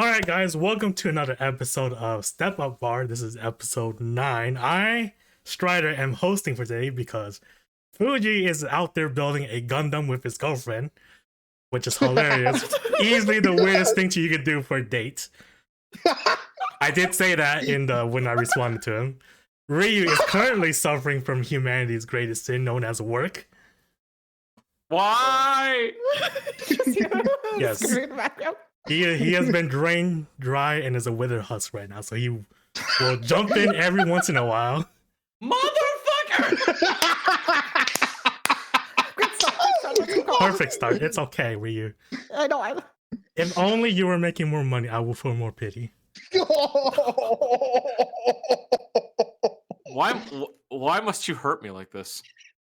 Alright guys, welcome to another episode of Step Up Bar. This is episode 9. I, Strider, am hosting for today because Fuji is out there building a Gundam with his girlfriend, which is hilarious. Easily the weirdest thing you could do for a date. I did say that in the when I responded to him. Ryu is currently suffering from humanity's greatest sin known as work. Why? Yes. He has been drained dry and is a withered husk right now, so he will jump in every once in a while. Motherfucker! Perfect start. It's okay, Ryu. I know. If only you were making more money, I will feel more pity. Why must you hurt me like this?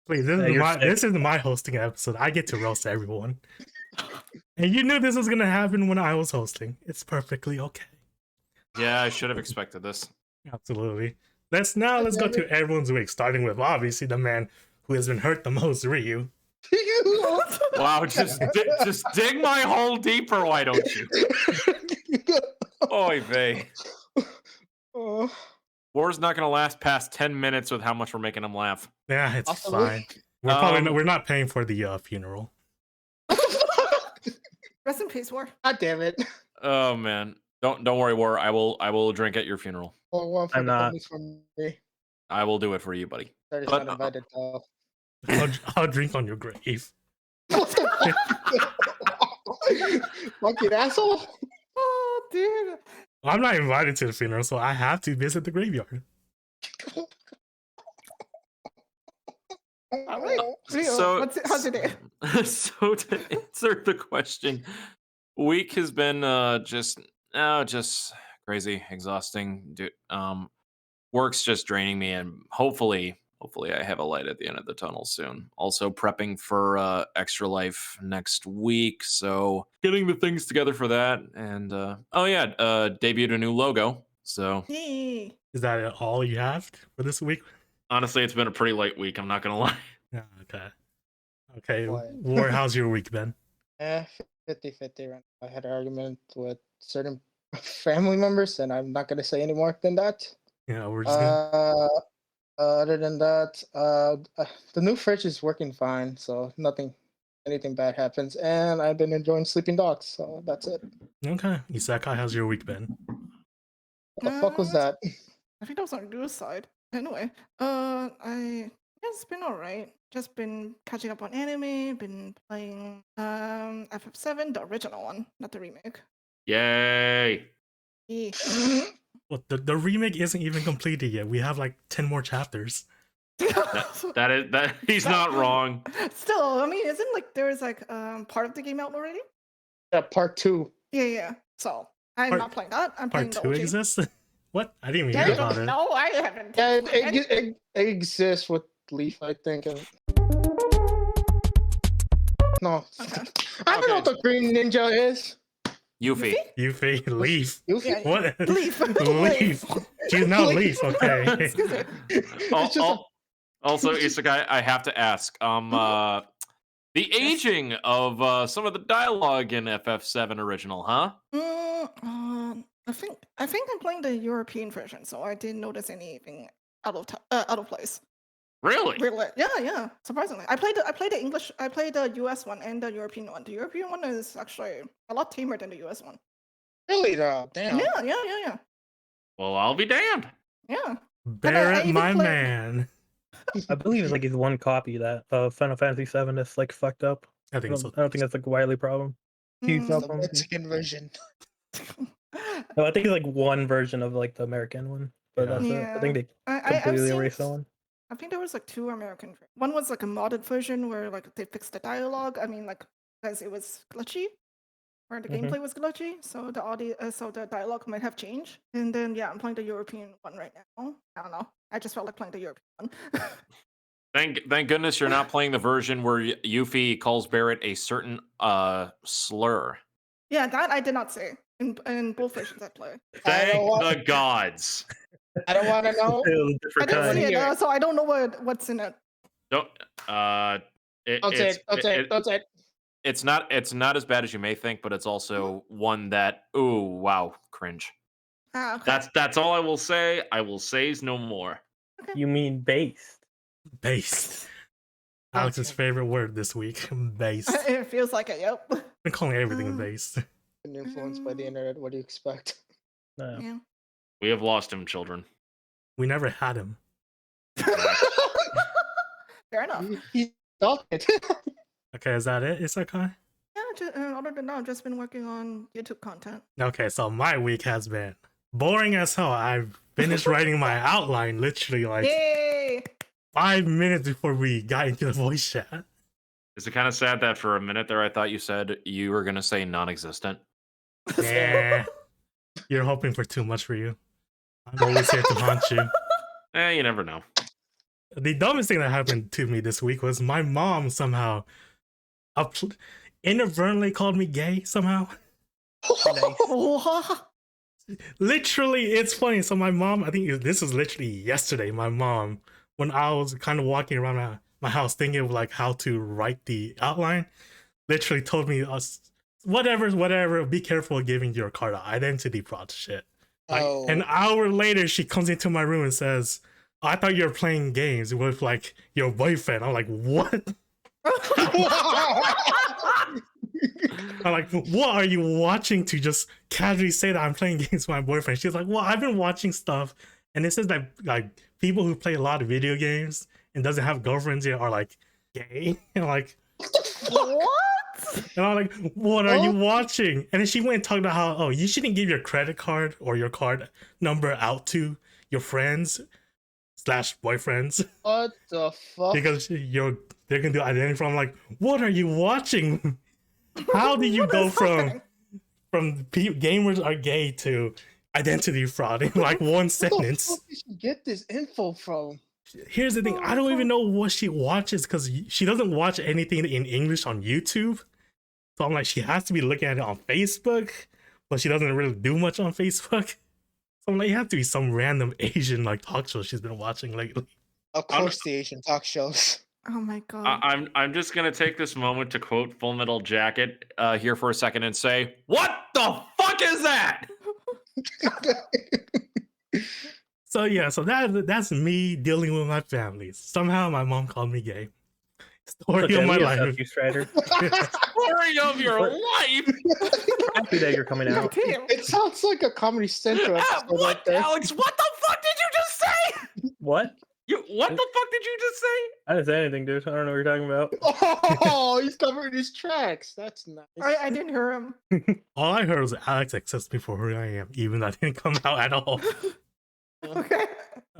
Please, this is my hosting episode. I get to roast everyone. And you knew this was gonna happen when I was hosting. It's perfectly okay. Yeah, I should have expected this. Absolutely. Let's go to everyone's week, starting with obviously the man who has been hurt the most, Ryu. Wow, just dig my hole deeper, why don't you? Oy vey. War's not gonna last past 10 minutes with how much we're making him laugh. Yeah, it's fine. We're not paying for the funeral. Rest in peace, War. God damn it. Oh man. Don't worry, War. I will drink at your funeral. I'm not. I will do it for you, buddy. Not invited, I'll drink on your grave. Fucking asshole. Oh, dude. I'm not invited to the funeral, so I have to visit the graveyard. All right. How's your day? So to answer the question, week has been just crazy, exhausting. Dude, work's just draining me, and hopefully I have a light at the end of the tunnel soon. Also prepping for Extra Life next week, so getting the things together for that. And debuted a new logo. So Hey. Is that all you have for this week? Honestly, it's been a pretty light week. I'm not gonna lie. Yeah, okay. War, how's your week been? 50-50. Right? I had an argument with certain family members, and I'm not gonna say any more than that. Yeah, we're just gonna... Other than that, the new fridge is working fine, so anything bad happens, and I've been enjoying sleeping dogs, so that's it. Okay. Isekai, how's your week been? What the fuck was that? I think that was on Rue's side. Anyway, it's been alright. Just been catching up on anime, been playing FF7, the original one, not the remake. Yay! Yeah. Well, the remake isn't even completed yet. We have like 10 more chapters. that he's not wrong. Still, I mean, isn't like there is like part of the game out already? Yeah, part 2. Yeah. So I'm not playing that. I'm playing Part the 2 OG. exists? What? I didn't even hear about it. No, I haven't. Yeah, it exists with Leaf, I think. No. Okay. I don't know what the Green Ninja is. Yuffie. Yuffie, Leaf. Yuffie? Yeah. What? Leaf. Leaf. She's now Leaf, okay. Excuse me. Also, Isekai, I have to ask. The aging of some of the dialogue in FF7 original, huh? I think I'm playing the European version, so I didn't notice anything out of place. Really? Yeah. Surprisingly, I played the English. I played the US one and the European one. The European one is actually a lot tamer than the US one. Really though? Damn. Yeah. Well, I'll be damned. Yeah. Barrett, my man. I believe it's like his one copy that Final Fantasy VII that's like fucked up. I think so. I don't think that's like a widely problem. Huge The problem. Mexican version. No, I think it's like one version of like the American one, but that's it. I think they completely erased that one. I think there was like 2 American. One was like a modded version where like they fixed the dialogue. I mean, like because it was glitchy, or the gameplay was glitchy, so the dialogue might have changed. And then I'm playing the European one right now. I don't know. I just felt like playing the European one. Thank goodness you're not playing the version where Yuffie calls Barrett a certain slur. Yeah, that I did not say in both versions I play. Thank the gods. I don't want to know. I didn't see it, so I don't know what's in it. Don't Don't say it. it's not as bad as you may think, but it's also one that, ooh, wow, cringe. Ah, okay. That's all I will say. I will say's no more. Okay. You mean based? Based. Alex's favorite word this week. Based. It feels like it. Yep. I'm calling everything based. Been influenced by the internet. What do you expect? No. Yeah. We have lost him, children. We never had him. Fair enough. He thought it. Okay, is that it, Isekai? Yeah. Other than that, I've just been working on YouTube content. Okay, so my week has been boring as hell. I've finished writing my outline literally like Yay! 5 minutes before we got into the voice chat. Is it kind of sad that for a minute there I thought you said you were gonna say non-existent? Nah, you're hoping for too much for you. I'm always here to haunt you. You never know. The dumbest thing that happened to me this week was my mom somehow inadvertently called me gay somehow. Literally, it's funny. So my mom, I think this was literally yesterday, my mom, when I was kind of walking around my house thinking of like how to write the outline, literally told me, whatever, be careful giving your card identity fraud shit. Like, an hour later, she comes into my room and says, I thought you were playing games with like your boyfriend. I'm like, what? I'm like, what are you watching to just casually say that I'm playing games with my boyfriend? She's like, well, I've been watching stuff, and it says that like people who play a lot of video games and doesn't have girlfriends yet are like gay. And I'm like, What? and I'm like, what are you watching? And then she went and talked about how, you shouldn't give your credit card or your card number out to your friends / boyfriends. What the fuck? Because they're gonna do identity fraud. I'm like, what are you watching? How do you go from gamers are gay to identity fraud in like one sentence? Where did she get this info from? Here's the thing, I don't even know what she watches because she doesn't watch anything in English on YouTube. So I'm like, she has to be looking at it on Facebook, but she doesn't really do much on Facebook. So I'm like, it has to be some random Asian like talk show she's been watching lately. Of course, the Asian talk shows. Oh my god. I'm just gonna take this moment to quote Full Metal Jacket here for a second and say, what the fuck is that? So yeah, so that's me dealing with my family. Somehow my mom called me gay. Story of my life. FangStrider. Story of your life. Happy that you're coming out. It sounds like a Comedy Central episode What, right there. Alex? What the fuck did you just say? What? What the fuck did you just say? I didn't say anything, dude. I don't know what you're talking about. Oh, he's covering his tracks. That's nice. I didn't hear him. All I heard was Alex accepts me for who I am, even though I didn't come out at all. Okay.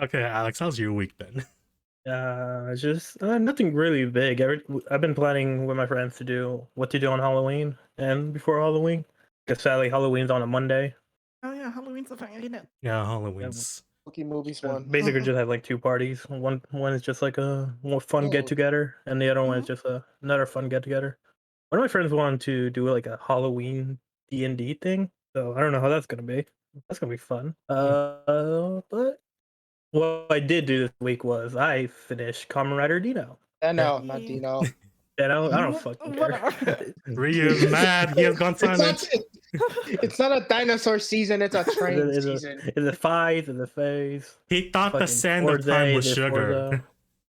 Okay, Alex, how's your week been? Just nothing really big. I've been planning with my friends to do what to do on Halloween and before Halloween. Because sadly, Halloween's on a Monday. Oh yeah, Halloween's a thing, ain't it? Yeah, Halloween's. Spooky movies So one. basically, just have like two parties. One is just like a more fun get together, and the other one is just another fun get together. One of my friends wanted to do like a Halloween D&D thing, so I don't know how that's gonna be. That's gonna be fun. But what I did do this week was I finished Kamen Rider Dino. No, not Dino. And I don't fucking care. Whatever. Ryu's mad. He has gone silent. It's not a dinosaur season. It's a train season. Is it five? Is it phase? He thought the Fucking sand of time was sugar.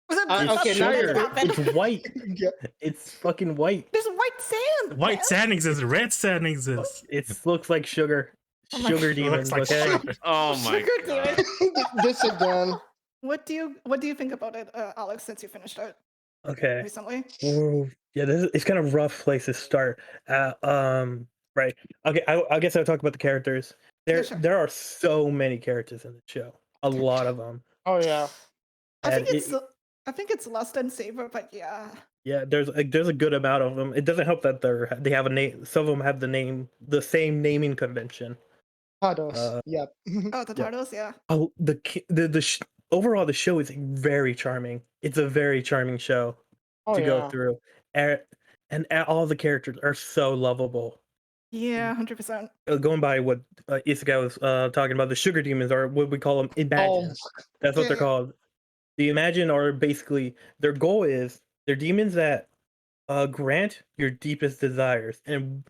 Was it It's Okay, now sugar. Stop it. It's white. Yeah. It's fucking white. There's white sand. White man. sand exists, red sand exists. It looks like sugar. Oh my Sugar God. demons. Looks like Okay. sugar. Oh my Sugar god. demon. This again. What do you think about it, Alex? Since you finished it Okay. recently. Ooh, yeah, it's kind of rough place to start. Right. Okay. I guess I'll talk about the characters. Yeah, sure. There are so many characters in the show. A lot of them. Oh yeah. I think And I think it's less than Saber, but yeah. Yeah, there's a good amount of them. It doesn't help that they have a name. Some of them have the same naming convention. Pados. Yep. Oh, the turtles, yeah. Oh, overall the show is very charming. It's a very charming show Oh to yeah. go through, and all the characters are so lovable. Yeah, 100%. Going by what Isekai was talking about, the sugar demons are what we call them Imagine. That's what they're Yeah. called. The Imagine are basically their goal is they're demons that grant your deepest desires, and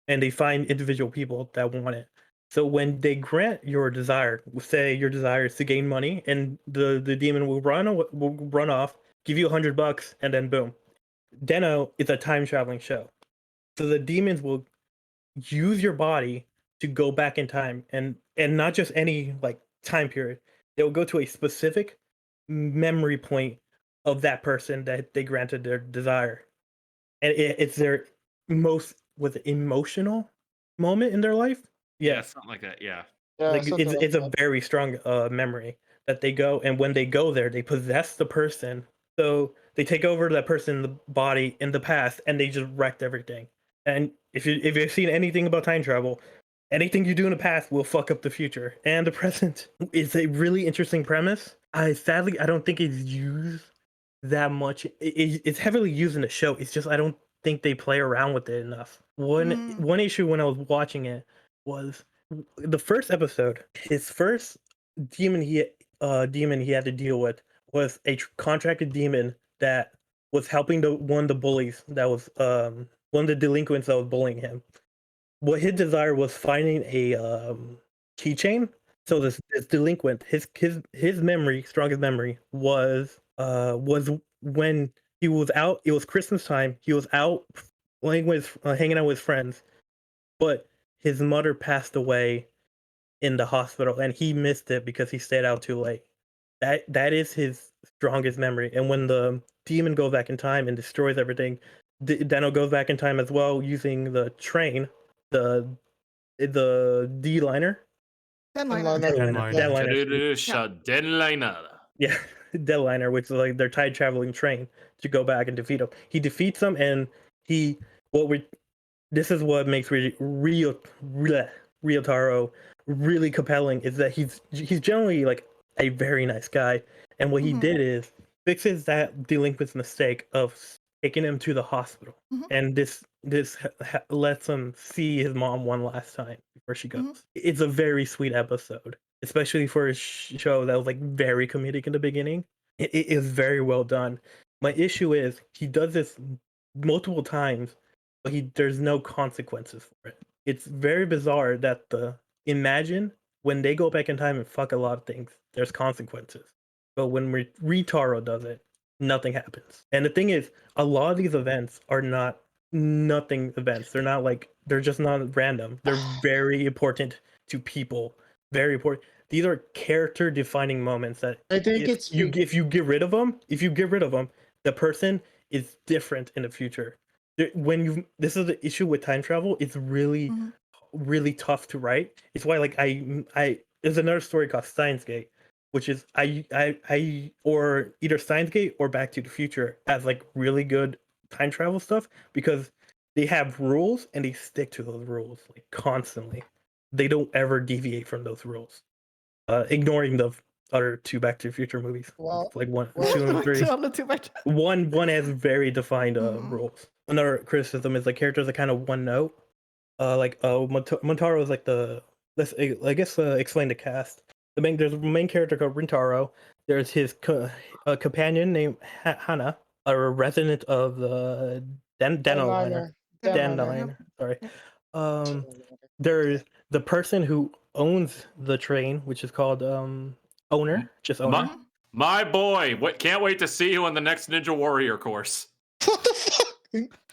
they find individual people that want it. So when they grant your desire, say your desire is to gain money, and the demon will run off, give you $100, and then boom. Den-O is a time traveling show, so the demons will use your body to go back in time, and not just any like time period. They will go to a specific memory point of that person that they granted their desire, and it's their most emotional moment in their life. Yeah, Yeah, something like that. Yeah. Yeah, like something like it's a that. very strong memory that they go, and when they go there, they possess the person. So they take over that person's body in the past, and they just wrecked everything. And if you've seen anything about time travel, anything you do in the past will fuck up the future and the present. It's a really interesting premise. I don't think it's used that much. It's heavily used in the show. It's just I don't think they play around with it enough. One issue when I was watching it was the first episode. His first demon he had to deal with was a contracted demon that was helping one of the bullies that was one of the delinquents that was bullying him. What his desire was finding a keychain. So this delinquent, his memory, strongest memory was when he was out. It was Christmas time. He was out playing with, hanging out with friends, but his mother passed away in the hospital, and he missed it because he stayed out too late. That is his strongest memory. And when the demon goes back in time and destroys everything, Den-O goes back in time as well using the train, the D-liner. Deadliner. Deadliner. Deadliner. Yeah, Deadliner, which is like their time traveling train to go back and defeat him. He defeats them, and this is what makes Ryotaro really compelling, is that he's generally like a very nice guy, and what he did is fixes that delinquent's mistake of taking him to the hospital, and this lets him see his mom one last time before she goes. It's a very sweet episode, especially for a show that was like very comedic in the beginning. It is very well done. My issue is he does this multiple times, but there's no consequences for it. It's very bizarre that imagine when they go back in time and fuck a lot of things, there's consequences. But when Retaro does it, nothing happens. And the thing is, a lot of these events are not nothing events. They're just not random. They're very important to people. Very important. These are character defining moments that I think if you get rid of them, the person is different in the future. This is the issue with time travel. It's really really tough to write. It's why like I there's another story called Steins Gate, which is I or either Steins Gate or Back to the Future as like really good time travel stuff, because they have rules and they stick to those rules like constantly. They don't ever deviate from those rules. Ignoring the other two Back to the Future movies, like 1, 2, and 3. One has very defined rules. Another criticism is like characters are kind of one note. Montaro is like explain the cast. There's a main character called Rintaro. There's his companion named Hana, a resident of the Den-O liner. Sorry. There's the person who owns the train, which is called owner. Just owner. My boy, can't wait to see you on the next Ninja Warrior course. What the fuck?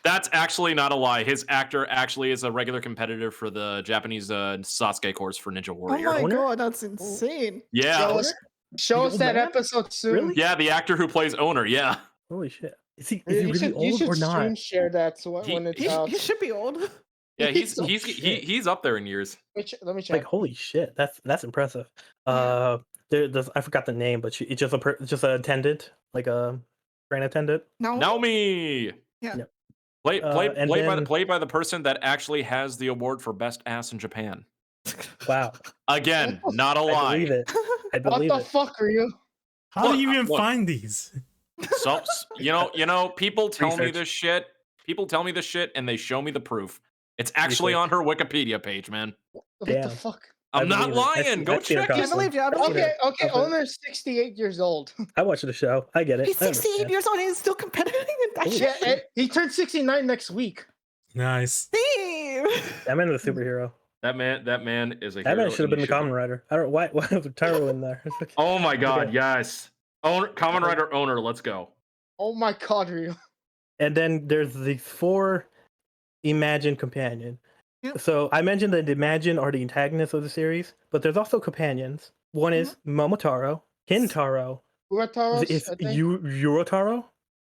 That's actually not a lie. His actor actually is a regular competitor for the Japanese Sasuke course for Ninja Warrior. Oh my god, that's insane. Yeah. Show us that episode soon. Really? Yeah, the actor who plays Owner, yeah. Holy shit. Is he really old or not? You should share that when it's out. He should be old. Yeah, he's up there in years. Let me check. Like holy shit, that's impressive. There's I forgot the name, but it's just an attendant, like a train attendant. Naomi. Yeah. Yep. Played by the person that actually has the award for best ass in Japan. Wow. Again, not a lie. I believe it. What the fuck are you? How do you even find these? So people tell me this shit. People tell me this shit, and they show me the proof. It's actually on her Wikipedia page, man. What the fuck? I'm not believe it. lying. Go I've seen her check I his. costume. believe you. I believe you. Okay, owner's 68 years old. I watched the show. I get it. He's I 68 understand. years old and he's still competing in that Ooh. shit. Yeah, he turned 69 next week. Nice. Steve! That man is a superhero. That man is a That hero. man should have and been he the Kamen Rider. I don't why was Taro in there? It's like- Oh my god, Okay. yes. Kamen Rider owner, let's go. Oh my god, Ryu. And then there's the 4 Imagine companion. Yep. So I mentioned that Imagine are the antagonists of the series, but there's also companions. One is Momotaro, Kintaro, Urataros, is I think. Urotaro,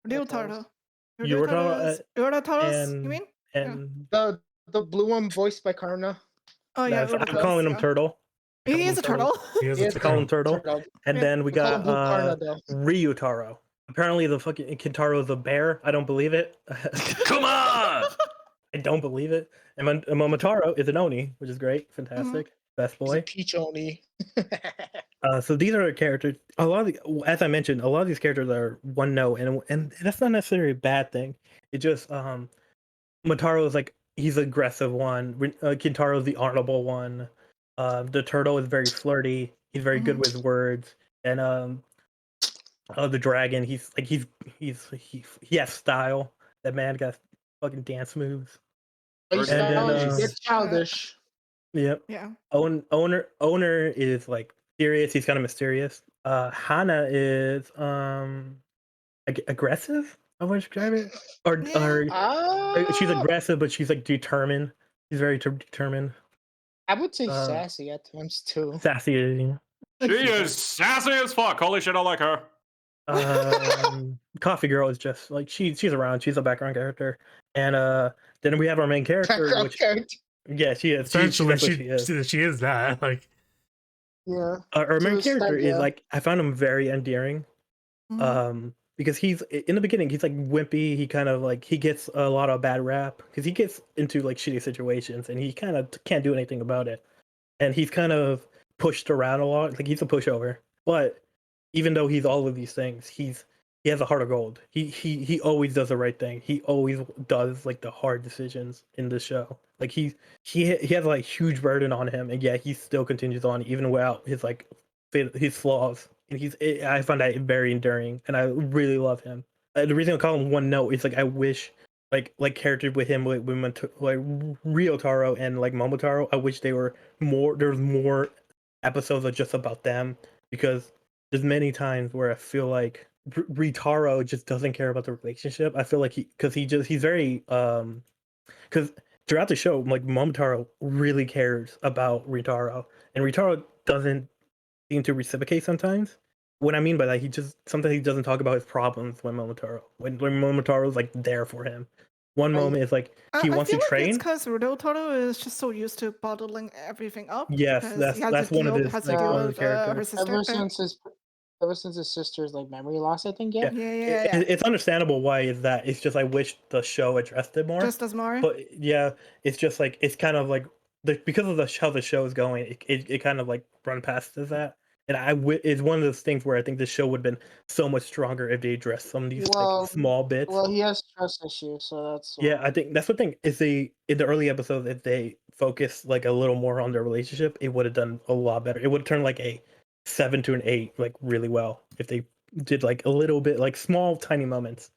Ryotaro. Urotaro, Urataros, you mean? and The blue one voiced by Karna. Oh, yeah. I'm Urataros, calling him yeah. Turtle. He is a turtle. He is He a is I call him turtle. Turtle. And Yeah. then we We call him got Blue Karna, though. Ryutaro. Apparently the fucking Kintaro is a bear. I don't believe it. Come on! I don't believe it. And Momotaro is an Oni, which is great. Fantastic. Best He's a boy. peach oni. So these are characters. A lot of as I mentioned, a lot of these characters are one note, and that's not necessarily a bad thing. It just Motaro is like he's the aggressive one. Kintaro is the honorable one. The turtle is very flirty. He's very good with words, and the dragon. He has style. That man got fucking dance moves. He's And then, stylish. You're childish. Yep. Yeah. Owner is like serious. He's kind of mysterious. Hana is aggressive. I would describe it. Or she's aggressive, but she's like determined. She's very determined. I would say sassy at times too. Sassy. Yeah. She is sassy as fuck. Holy shit, I like her. Coffee Girl is just like she's around. She's a background character, and then we have our main character, which yeah, she is. Essentially, She is. she is that. Like, Yeah. Our main character is yeah. like I found him very endearing. Because he's in the beginning, he's like wimpy. He kind of like he gets a lot of bad rap because he gets into like shitty situations and he kind of can't do anything about it. And he's kind of pushed around a lot. Like he's a pushover. But even though he's all of these things, he has a heart of gold. He always does the right thing. He always does like the hard decisions in the show. Like he has like huge burden on him, and yet he still continues on even without his like his flaws. And I find that very enduring, and I really love him. The reason I call him one note is like I wish like characters with him like Ryotaro and like Momotaro. I wish there was more episodes of just about them, because there's many times where I feel like Ryotaro just doesn't care about the relationship. I feel like he's very because throughout the show like Momotaro really cares about Ryotaro, and Ryotaro doesn't seem to reciprocate sometimes. What I mean by that, sometimes he doesn't talk about his problems when Momotaro is like there for him. One moment is like he wants to train. It's because Ryotaro is just so used to bottling everything up. Yes, that's one of his characters. Ever since his sister's like memory loss, I think. Yeah. It's understandable why is that. It's just I wish the show addressed it more. Just as more. But yeah, it's just like it's kind of like because of how the show is going, it kind of like run past that. And it's one of those things where I think the show would have been so much stronger if they addressed some of these like, small bits. Well, he has trust issues, so that's yeah. I think that's the thing. Is in the early episodes, if they focus like a little more on their relationship, it would have done a lot better. It would have turned like a 7 to an 8 like really well if they did like a little bit like small tiny moments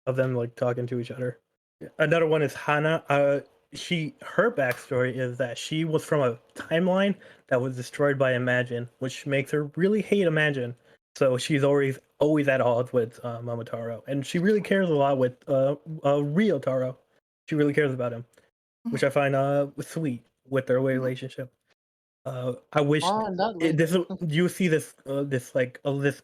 of them like talking to each other. Another one is Hana. Her backstory is that she was from a timeline that was destroyed by Imagine, which makes her really hate Imagine. So she's always at odds with Momotaro, and she really cares a lot with Ryotaro. She really cares about him, which I find sweet with their relationship. I wish you see this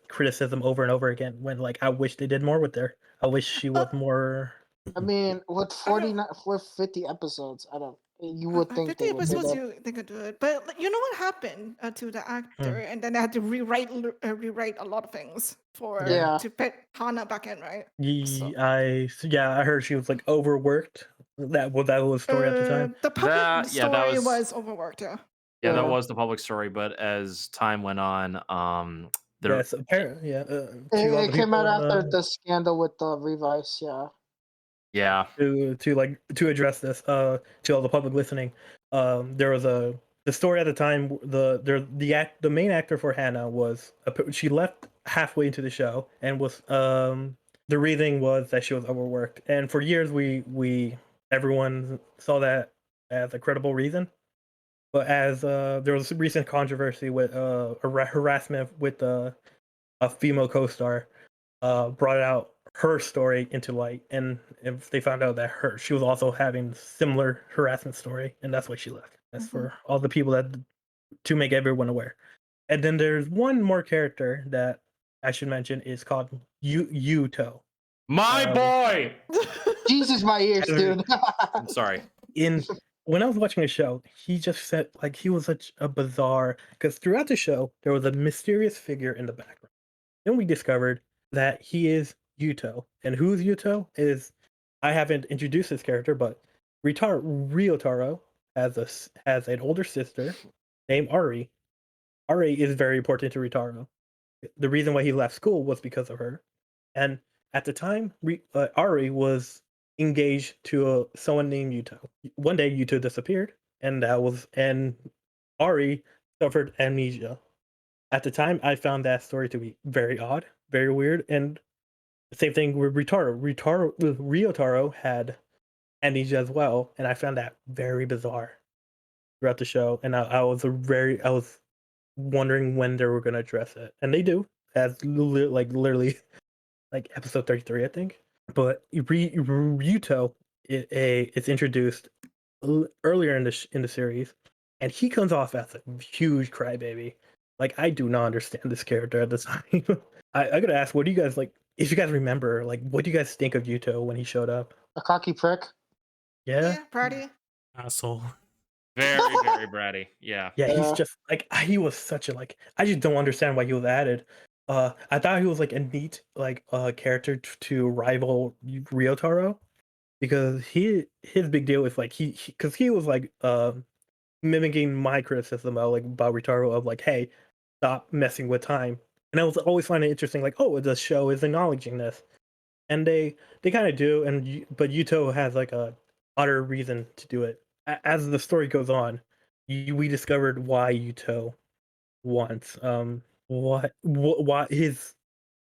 criticism over and over again when like I wish they did more with her. I wish she was more. I mean, with 50 episodes, you would think 50 episodes they could do it, but you know what happened to the actor, and then they had to rewrite a lot of things to put Hana back in, right? I heard she was like overworked. That was the story at the time. The public story was overworked. Yeah, that was the public story, but as time went on, apparently, it came out after the scandal with the Revice, Yeah. To address this, to all the public listening, there was a the story at the time, the main actor for Hannah was she left halfway into the show and was the reasoning was that she was overworked, and for years everyone saw that as a credible reason. But as there was recent controversy with harassment with a female co-star, brought out her story into light, and if they found out that she was also having similar harassment story, and that's why she left. That's for all the people to make everyone aware. And then there's one more character that I should mention is called Yuto. My boy. Jesus, my ears, dude. I'm sorry. When I was watching the show, he just said like he was such a bizarre, because throughout the show there was a mysterious figure in the background. Then we discovered that he is Yuto. And who's Yuto is, I haven't introduced this character, but Ryotaro has an older sister named Ari. Ari is very important to Ryotaro. The reason why he left school was because of her. And at the time, Ari was engaged to someone named Yuto. One day, Yuto disappeared, and Ari suffered amnesia. At the time, I found that story to be very odd, very weird, and the same thing with Ryotaro had amnesia as well, and I found that very bizarre throughout the show. And I was wondering when they were going to address it, and they do, as literally like episode 33, I think. But Ryuto is introduced earlier in the series, and he comes off as a huge crybaby. Like, I do not understand this character at the time. I gotta ask, what do you guys like? If you guys remember, like, what do you guys think of Yuto when he showed up? A cocky prick. Yeah, Party. Asshole. Very, very bratty. Yeah. yeah. He's Yeah. just like, he was such a like. I just don't understand why he was added. I thought he was like a neat like character to rival Ryotaro, because his big deal is like because he was like mimicking my criticism about Ryotaro of like, hey, stop messing with time. And I was always finding it interesting, like, oh, the show is acknowledging this, and they kind of do, but Yuto has like a utter reason to do it. As the story goes on, we discovered why Yuto wants what his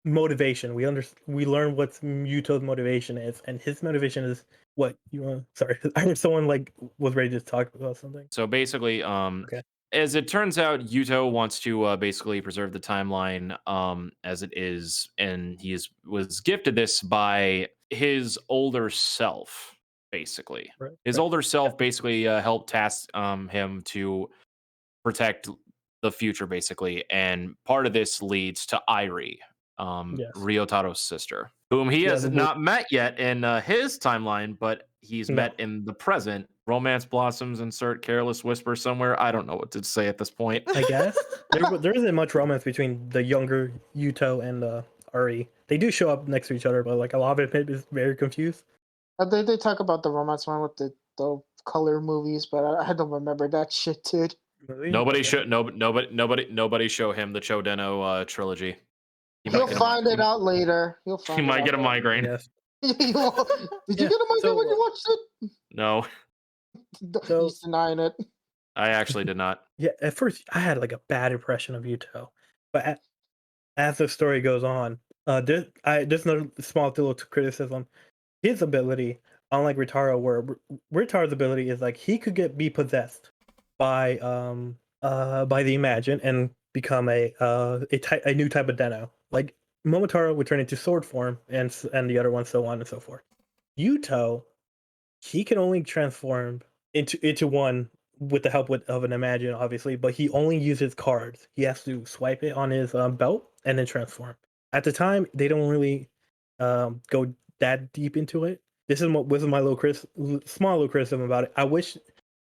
motivation. We learn what Yuto's motivation is, and his motivation is what you want. Sorry, I heard someone like was ready to talk about something. So basically, as it turns out, Yuto wants to basically preserve the timeline as it is, and was gifted this by his older self. Basically, his older self basically helped task him to protect the future, basically, and part of this leads to Irie, Ryotaro's sister, whom he has not met yet in his timeline, but he's met in the present. Romance blossoms, insert careless whisper somewhere. I don't know what to say at this point. I guess there isn't much romance between the younger Yuto and Ari. They do show up next to each other, but like a lot of it is very confused. They talk about the romance one with the color movies, but I don't remember that shit, dude. Really? Nobody show him the Chodeno trilogy. He'll find it out later. He might get a migraine. Yes. Did you get a migraine when you watched it? No. He's denying it. I actually did not. Yeah, at first I had like a bad impression of Yuto, but as the story goes on, there's another small little criticism. His ability, unlike Ryotaro, where Ryutaro's ability is like he could be possessed by the Imagine and become a new type of Deno. Like Momotaro would turn into sword form, and the other one, so on and so forth. Yuto, he can only transform into one with the help of an Imagine, obviously, but he only uses cards. He has to swipe it on his belt and then transform. At the time, they don't really go that deep into it. This is my small little criticism about it. I wish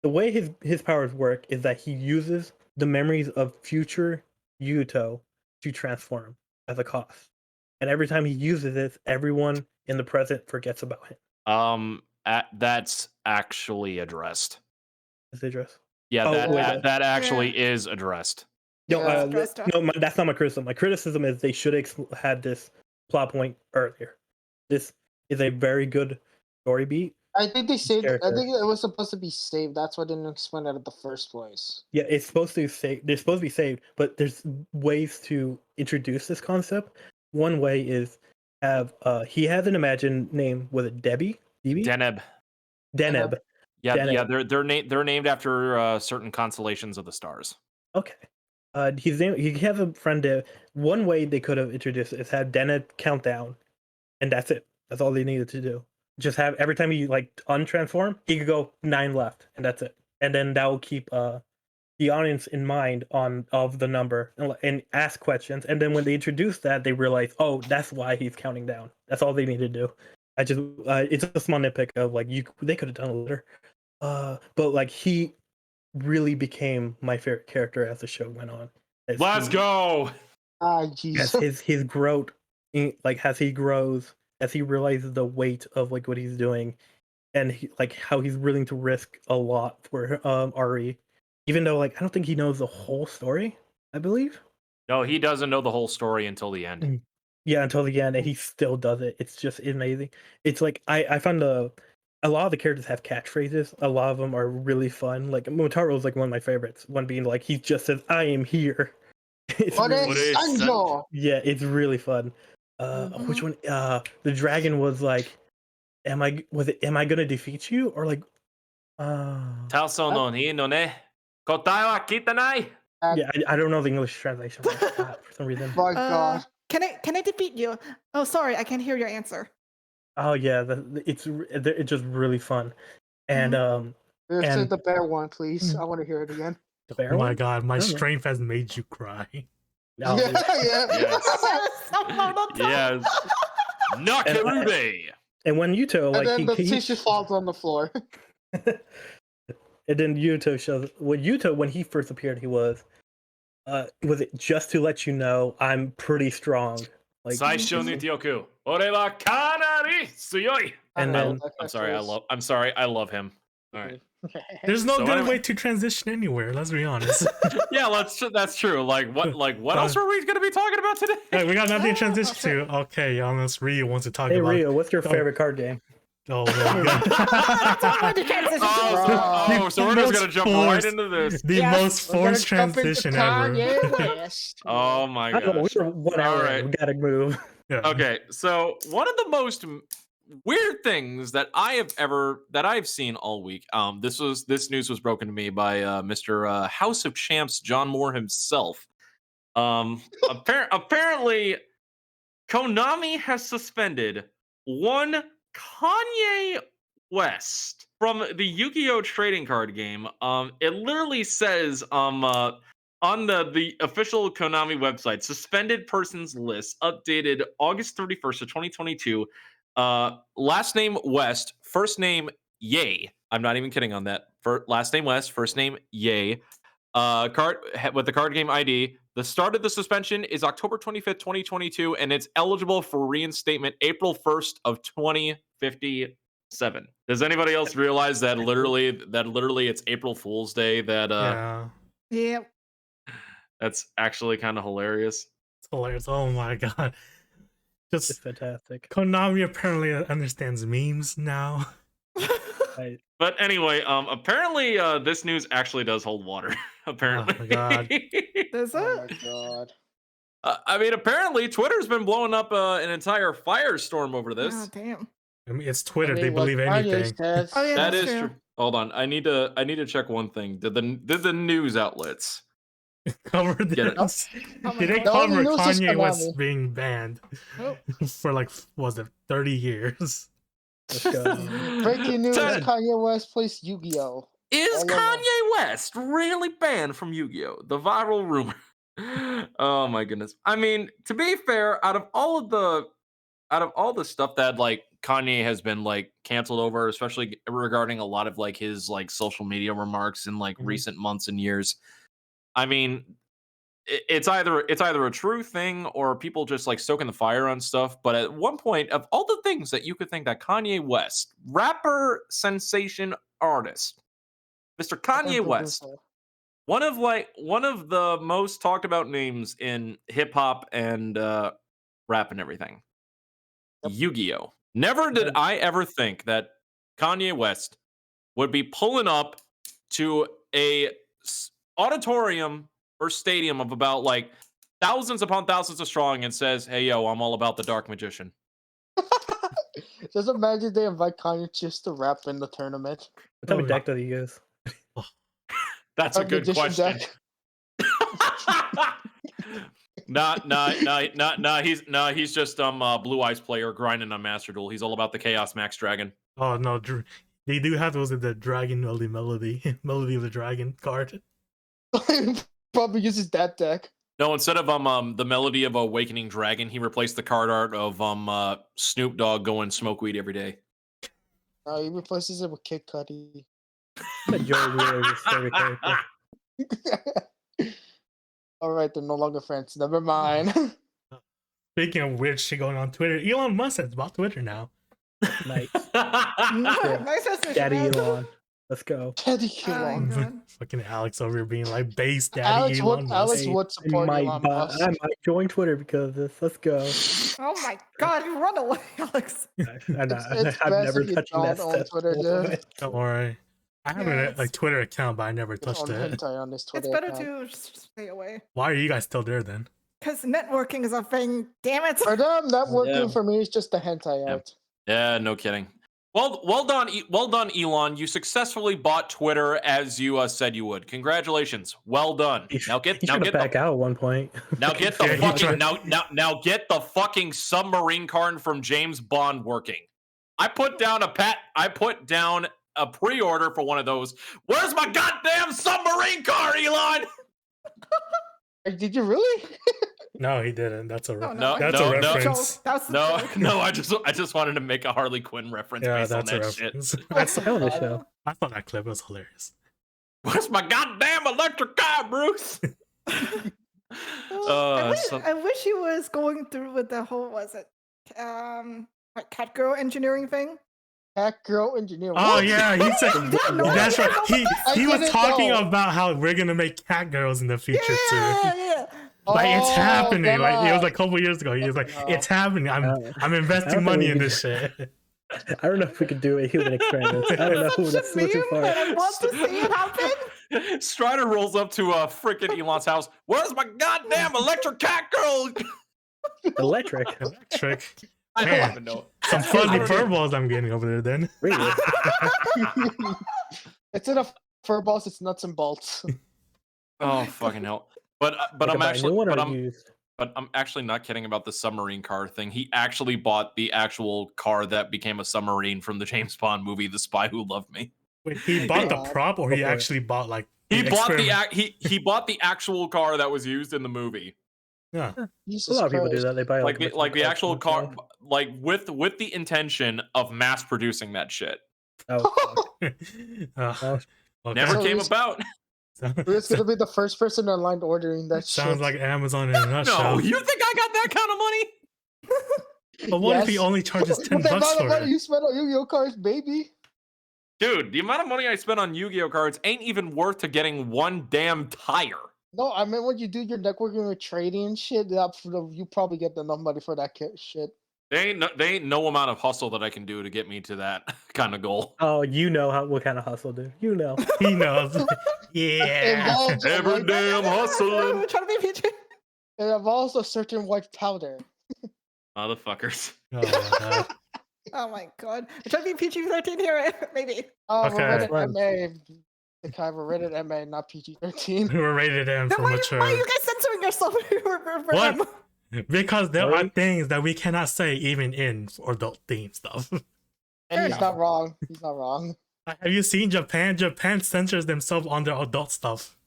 the way his powers work is that he uses the memories of future Yuto to transform as a cost. And every time he uses it, everyone in the present forgets about him. That's actually addressed. Is it addressed? Yeah, that actually is addressed. No, that's not my criticism. My criticism is they should have had this plot point earlier. This is a very good story beat, I think they saved it. I character. think it was supposed to be saved. That's why they didn't explain it at the first place. Yeah, it's supposed to save. They're supposed to be saved, but there's ways to introduce this concept. One way is have he has an imagined name. Was it Debbie? Debbie? Deneb. Deneb. Yeah, Deneb. yeah. They're named after certain constellations of the stars. Okay. His name. He has a friend. One way they could have introduced it is have Deneb count down, and that's it. That's all they needed to do. Just have every time you like untransform, he could go 9 left, and that's it. And then that will keep the audience in mind of the number and ask questions. And then when they introduce that, they realize, oh, that's why he's counting down. That's all they need to do. I just it's a small nitpick of like they could have done it later. But like he really became my favorite character as the show went on. Let's go. Ah, As Jesus. his growth, like as he grows, as he realizes the weight of like what he's doing, and like how he's willing to risk a lot for Ari, even though like I don't think he knows the whole story. I believe. No, he doesn't know the whole story until the end. Yeah, until the end, and he still does it. It's just amazing. It's like I found a lot of the characters have catchphrases. A lot of them are really fun. Like Motaro is like one of my favorites. One being like he just says, "I am here." It's really, Sanjo. yeah, it's really fun. Which one? The dragon was like, am I gonna defeat you? Or like Taoso no ni no ne. Kotai wa kitanai. yeah, I don't know the English translation for that for some reason. My God. Can I defeat you? Oh, sorry, I can't hear your answer. Oh yeah, it's just really fun. And Let's and- say the bear one, please. I want to hear it again. the bear Oh my one? god, my I don't know. strength has made you cry. No, yeah, yeah. Yes. Nakarube. And when Yuto And like then the he tissue falls on the floor. and then Yuto shows when he first appeared, he was it just to let you know I'm pretty strong. Like Saisho no Tioku. Ore wa kanari tsuyoi. And I then- love that I'm sorry, I love him. All right. There's no So good anyway- way to transition anywhere, let's be honest. Yeah, that's true. Like what else are we gonna be talking about today? Hey, we got nothing to transition to. Okay, unless Ryu wants to talk Hey about Rio, what's your favorite card game? Oh, there we go. That's what I wanted to transition to. So we're just gonna jump right Forced. into this. The Yes, most We're gonna forced jump into transition ever. Kanye West. Oh my I don't know, gosh. we're 1 hour. All right. In. We gotta move. Yeah. Okay, so one of the most weird things that I've seen all week. This news was broken to me by Mr. House of Champs John Moore himself. Apparently, Konami has suspended one Kanye West from the Yu-Gi-Oh trading card game. It literally says on the official Konami website, suspended persons list updated August 31st of 2022. Last name West, first name Yay. I'm not even kidding on that. Last name West, first name Yay. Card with the card game ID. The start of the suspension is October 25th, 2022, and it's eligible for reinstatement April 1st of 2057. Does anybody else realize that literally it's April Fool's Day? Yeah. Yeah. That's actually kind of hilarious. It's hilarious. Oh my god. It's Just fantastic. Konami apparently understands memes now. But anyway, apparently this news actually does hold water. Apparently. Oh my god. Does Oh it? my God. I mean, apparently Twitter's been blowing up an entire firestorm over this. Oh, damn. I mean, it's Twitter. I mean, They believe what Kanye anything. says- Oh, yeah, That that's is true. Hold on, I need to check one thing. Did the news outlets? Cover Get it. this. Oh my Did they God. The only cover news is Kanye West Konami. being banned Oh. for like, was it 30 years? Let's go. Breaking news: 10. Kanye West plays Yu-Gi-Oh. Is All over. Kanye West really banned from Yu-Gi-Oh? The viral rumor. Oh my goodness. I mean, to be fair, out of all the stuff that like Kanye has been like canceled over, especially regarding a lot of like his like social media remarks in like Mhm. recent months and years, I mean, it's either a true thing or people just like stoking the fire on stuff. But at one point, of all the things that you could think that Kanye West, rapper, sensation, artist, Mr. Kanye West, one of the most talked about names in hip hop and rap and everything. Yep. Yu-Gi-Oh. Never did I ever think that Kanye West would be pulling up to a auditorium or stadium of about like thousands upon thousands of strong and says, "Hey, yo, I'm all about the dark magician." Just imagine they invite Kanye just to rap in the tournament. What type Oh, of deck does he use? That's a Dark good Magician question. deck. He's just Blue Eyes player grinding on Master Duel. He's all about the Chaos Max Dragon. Oh no, they do have those in the Dragon melody of the Dragon card. Probably uses that deck. No, instead of the Melody of Awakening Dragon, he replaced the card art of Snoop Dogg going smoke weed every day. He replaces it with Kid Cudi. Joey Wheeler is his favorite character. All right, they're no longer friends. Never mind. Speaking of weird shit going on Twitter, Elon Musk has bought Twitter now. Nice. Nice decision, Daddy man. Elon. Let's go. Daddy Oh, Elon. God. Fucking Alex over here being like base daddy Elon Musk. Alex would support Elon Musk. I might join Twitter because of this. Let's go. Oh my God, run away, Alex. I'm It's never best if you touching that don't own stuff. Twitter, dude. Don't worry. I have Yeah, a Twitter account, but I never Just touched own it. hentai on this Twitter It's better account. to stay away. Why are you guys still there then? Because networking is a thing. Damn it. For them, networking Yeah. for me is just the hentai Yeah. art. Yeah, no kidding. Well done, Elon. You successfully bought Twitter as you said you would. Congratulations. Well done. Now get He should back out at one point. now get the Yeah, he fucking tried. now get the fucking submarine card from James Bond working. I put down a pre-order for one of those. Where's my goddamn submarine card, Elon? Did you really? No, he didn't. That's a No, that's no, a no. reference. That's the No, joke. no, I just wanted to make a Harley Quinn reference Yeah, based on that's a that shit. reference. Hell of a show. I thought that clip was hilarious. Where's my goddamn electric car, Bruce? I wish he was going through with the whole like cat girl engineering thing. Cat girl engineer. Oh What? yeah, he said no that's idea right. about He was didn't talking know. about how we're gonna make cat girls in the future too. Yeah. Like it's Oh, happening. Like it was God. a couple years ago. He was like, No. "It's happening. I'm I investing don't money think in we this shit." I don't know if we could do a human experiment. I don't know. Such That's a so too meme, far. and I want to see it happen. Strider rolls up to freaking Elon's house. Where's my goddamn electric cat girl? Electric. Trick. I Man. don't even know. Some fuzzy furballs I'm getting over there. Then Really? Instead of fur balls, it's nuts and bolts. Oh fucking hell! But Like I'm about a actually new one or but I'm used? but I'm actually not kidding about the submarine car thing. He actually bought the actual car that became a submarine from the James Bond movie, The Spy Who Loved Me. wait, he bought the God. prop, or Go he for it. actually bought like He bought experiment- he bought the actual car that was used in the movie. Yeah. Jesus A lot of people do Christ. that. They buy Like the actual car, Oh, like with the intention of mass producing that shit. fuck. Okay. Never So came he's- about. Who's gonna be the first person in line ordering that Sounds shit? like Amazon in a nutshell. No, you think I got that kind of money? But what if he Yes. only charges $10 With the amount of for money it? you spent on Yu-Gi-Oh cards, baby. Dude, the amount of money I spent on Yu-Gi-Oh cards ain't even worth to getting one damn tire. No, I mean when you do your networking with trading and shit, you probably get enough money for that shit. They ain't no amount of hustle that I can do to get me to that kind of goal. Oh, you know what kind of hustle, dude. You know. He knows. Yeah. Involves Every like- damn hustling. We're trying to be PG. It involves a certain white powder. Motherfuckers. Oh, my God. Oh my God. We're trying to be PG-13 here, maybe. Oh, Okay. we're rated Fun. MA. The kind of rated MA, not PG-13. We were rated M Then for why are mature. you guys censoring yourself? For What? them? Because there are Really? things that we cannot say even in adult theme stuff. Fair And he's enough. not wrong. He's not wrong. Have you seen Japan? Japan censors themselves on their adult stuff.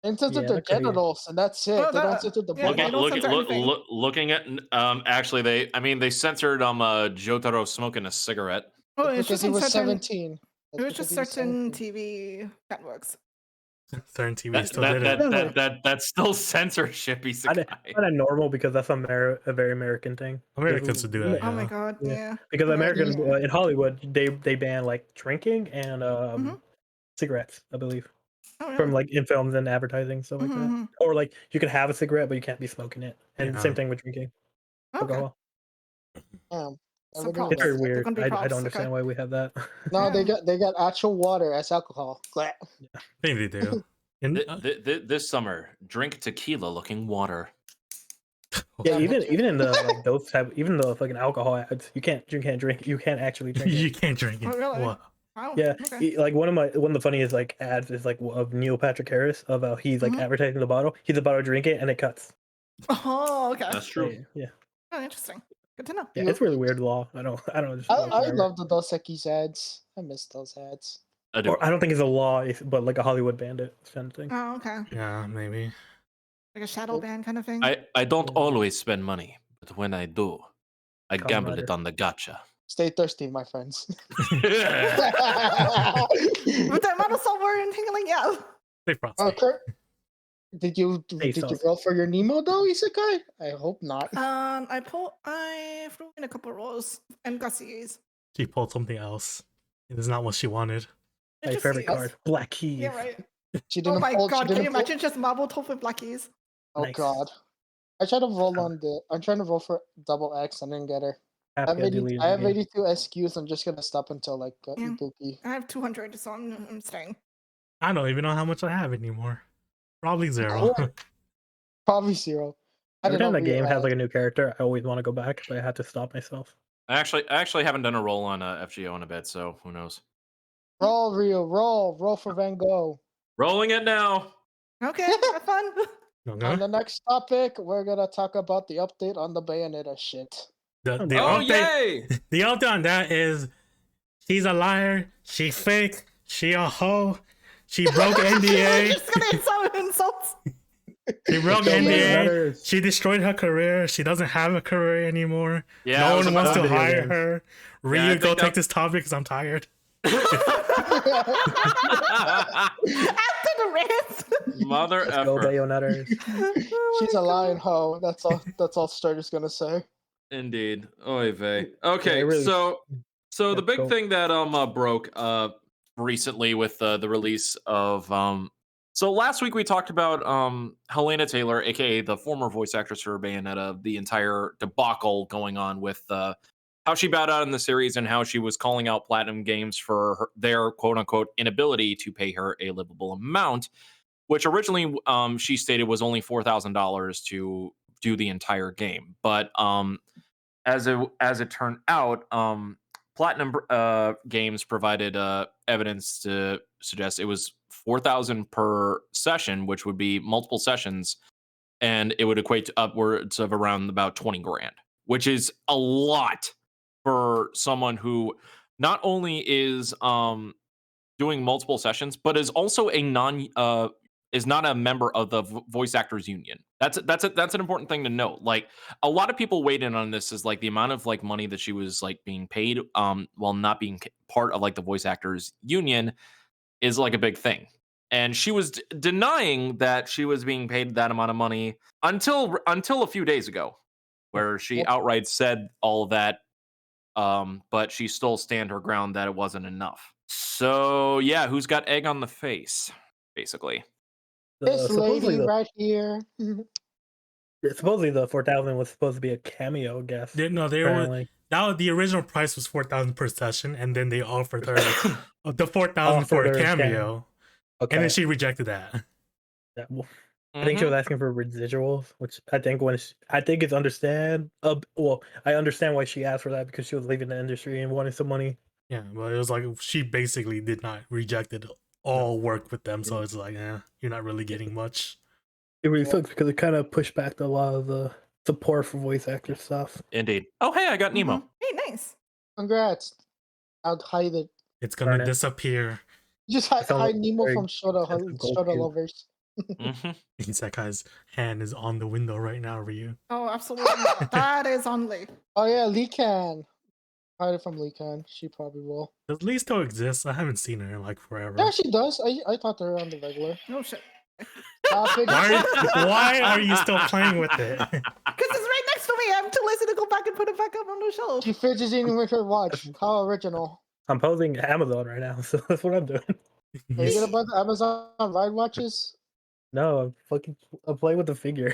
And censor Yeah, their that could be- genitals, and that's it. Well, They don't that- censor the yeah, body. they don't censor anything. Looking at actually they censored Jotaro smoking a cigarette. Oh, Because it's just he in was certain. 17. It was just certain TV networks. Certain TV That, still that, did it. that's still censorship, Isekai. Kind of normal because that's a very American thing. Americans would do that. Oh my Yeah. God, Yeah. yeah. Because Yeah. Americans in Hollywood, they ban like drinking and Mhm. cigarettes, I believe, Oh, really? from like in films and advertising stuff like that. Mhm. Or like you can have a cigarette, but you can't be smoking it. And Yeah. same thing with drinking Okay. alcohol. Damn. So Everything props. It's very is- They're weird. gonna be I props, don't understand okay. why we have that. No, Yeah. they got actual water as alcohol. Glad. I think they do. And, This summer, drink tequila-looking water. Yeah, Yeah, even in the like those type, even the fucking alcohol ads, you can't drink. You can't actually drink you it. can't drink it. Oh, really? Wow. Wow. Yeah, Okay. like one of the funniest like ads is like of Neil Patrick Harris about he's like Mhm. advertising the bottle. He's about to drink it and it cuts. Oh, okay. That's true. Yeah, Oh, interesting. Good to know. yeah, it's really weird law. I don't just I whatever. love the Dos Equis ads. I miss those ads. I do. Or I don't think it's a law, but like a Hollywood bandit kind of thing. Oh, okay. Yeah, maybe. Like a shadow ban kind of thing. I don't Yeah. always spend money, but when I do, I Kamen gamble Rider. it on the gacha. Stay thirsty, my friends. With the amount of salt we're entangling, yeah. They probably. Kurt, did you sauce. roll for your Nemo though, Isekai? I hope not. I threw in a couple rolls and got CAs. She pulled something else. It is not what she wanted. It's My just favorite CAs. card, Black Keys. Yeah, right. She Oh didn't my pull. god, she can you didn't pull- imagine just marble top with black keys? Oh Nice. god. I tried to roll on the. I'm trying to roll for double X and didn't get her. I have, Happy I deleted I have the game. 82 SQs. I'm just gonna stop until like Yeah. Ibuki. I have 200, so I'm staying. I don't even know how much I have anymore. Probably 0. Cool. Probably 0. I Every did time not that game realize- has like a new character, I always want to go back, but I have to stop myself. I actually haven't done a roll on FGO in a bit, so who knows? Roll, Rio, roll for Van Gogh. Rolling it now. Okay, have fun. Okay. On the next topic, we're gonna talk about the update on the Bayonetta shit. The Oh update, yay! the update on that is she's a liar, she fake, she a hoe, she broke You're NDA, just gonna insult. she broke Don't NDA, matter. she destroyed her career, she doesn't have a career anymore. Yeah, I No was one wants about to video hire games. her. I Ryu, think go that- take this topic because I'm tired. After the rant. Mother Let's go effer. Bayonetters. She's a lying hoe. That's all Starter's gonna say. Indeed. Oy vey. Okay, really- so the Yeah, big go. thing that broke recently with the release of so last week we talked about Helena Taylor, aka the former voice actress for Bayonetta, the entire debacle going on with how she bowed out in the series and how she was calling out Platinum Games for their quote unquote inability to pay her a livable amount, which originally she stated was only $4,000 to do the entire game. But as it turned out, Platinum Games provided evidence to suggest it was $4,000 per session, which would be multiple sessions, and it would equate to upwards of around about 20 grand, which is a lot for someone who not only is doing multiple sessions, but is also is not a member of the voice actors union. That's an important thing to note. Like a lot of people weighed in on this is like the amount of like money that she was like being paid while not being part of like the voice actors union is like a big thing. And she was denying that she was being paid that amount of money until a few days ago, where she outright said all of that. But she still stand her ground that it wasn't enough. So yeah, who's got egg on the face, basically? This lady right here. Supposedly the 4,000 was supposed to be a cameo guest. They were apparently. the original price was 4,000 per session, and then they offered her the 4,000 Oh, for a their cameo, Okay. and then she rejected that. Yeah, well, I think she was asking for residuals, which I think I think it's understand. Well, I understand why she asked for that because she was leaving the industry and wanted some money. Yeah, but it was like she basically did not rejected all work with them, so it's like, you're not really getting much. It really sucks because it kind of pushed back a lot of the support for voice actor stuff. Indeed. Oh hey, I got Nemo. Hey, nice. Congrats. I'll hide it. It's gonna Darn it. disappear. Just Sounds hide Nemo very from Shota Goku. lovers. Isekai's hand is on the window right now, Ryu. Oh, absolutely not. That is only. Oh yeah, Lee Can. Hide it from Lee Can. She probably will. Does Lee still exist? I haven't seen her in like forever. Yeah, she does. I thought they were on the regular. Oh shit. Why are you still playing with it? Because it's right next to me. I'm too lazy to go back and put it back up on the shelf. She fidgeting with her watch. How original. I'm posing Amazon right now, so that's what I'm doing. Are you gonna buy the Amazon ride watches? No, I'm playing with the figure.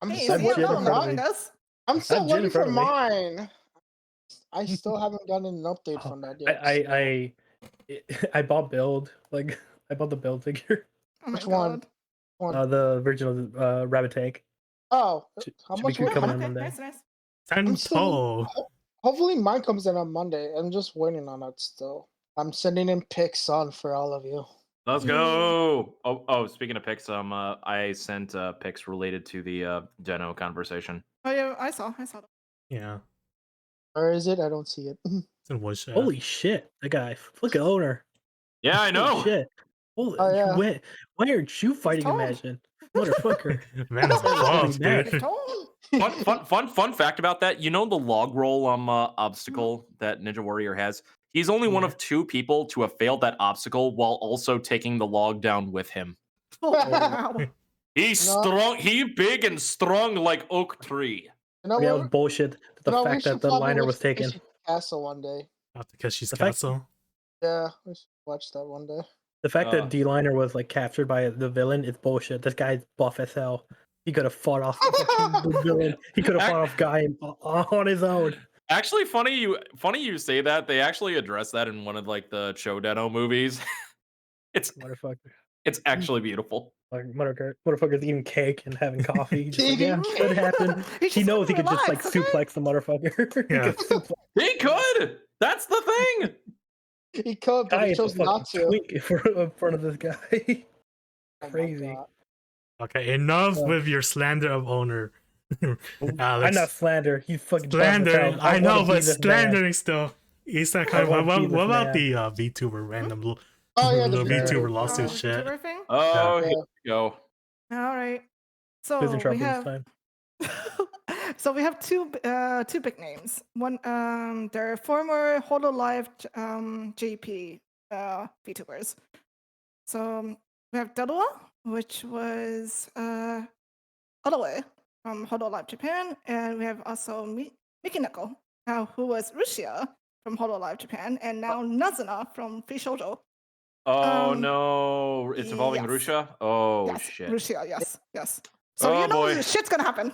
I'm Hey, still I'm yeah, waiting shit no, for in front of no, me. mine. us. I'm still I'm shit in waiting for front of me. mine. I still haven't gotten an update from that yet. so- I bought Build. Like I bought the Build figure. Oh my Which one? god. The original Rabbit Tank. Oh, Should how be much coming would in Okay, Monday. nice. I'm still. Tenpo. Hopefully, mine comes in on Monday. I'm just waiting on it still. I'm sending in pics on for all of you. Let's Yeah. go. Oh, speaking of pics, I sent pics related to the Deno conversation. Oh yeah, I saw that. Yeah. Where is it? I don't see it. It's in Woodshed. Holy shit! That guy. Look at owner. Yeah, I know. Holy shit. Holy, Oh, yeah. why aren't you fighting tall. Imagine? Motherfucker. Man is buff, Really dude. Fun fact about that. You know the log roll obstacle that Ninja Warrior has? He's only one Yeah. of 2 people to have failed that obstacle while also taking the log down with him. Wow. He's No. strong. He big and strong like oak tree. You know Yeah, it was what? bullshit. The No, we fact should that the probably liner watch was taken. Takeshi's Castle one day. Out to Keshi's The fact- castle. Yeah, we should watch that one day. The fact that D-Liner was like captured by the villain is bullshit. This guy's buff as hell. He could have fought off the villain. He could have fought off Guy on his own. Actually, funny you say that. They actually address that in one of like the Chodeno movies. it's Motherfucker. it's actually beautiful. Like motherfucker's eating cake and having coffee. He's just like, yeah, Eating could happen. He He just knows he could just like relax, okay? suplex the motherfucker. Yeah. He could suplex He could. That's the thing. He could, the but guy he in chose the not fucking to. twink in front of this guy. Oh my Crazy. God. Okay, enough Yeah. with your slander of owner. I'm Alex. not slander. He's fucking buff as Slandering. hell. I know, wanna be but this man. slandering still. He's not kind of. wanna be What this about man. the VTuber random Oh yeah, the little VTuber. VTuber Oh, lawsuit the shit? VTuber thing? Oh, Yeah. here we go. All right. Who's So in we trouble this have time? so we have two big names. One they're former Hololive JP VTubers. So we have Delua, which was all the way from Hololive Japan, and we have also Mikineko, who was Rushia from Hololive Japan, and now Nazuna from Free Shoujo. Oh Um, no, it's involving yes. Rusha. Oh yes, shit. Rushia, yes. So Oh, you know boy. shit's gonna happen.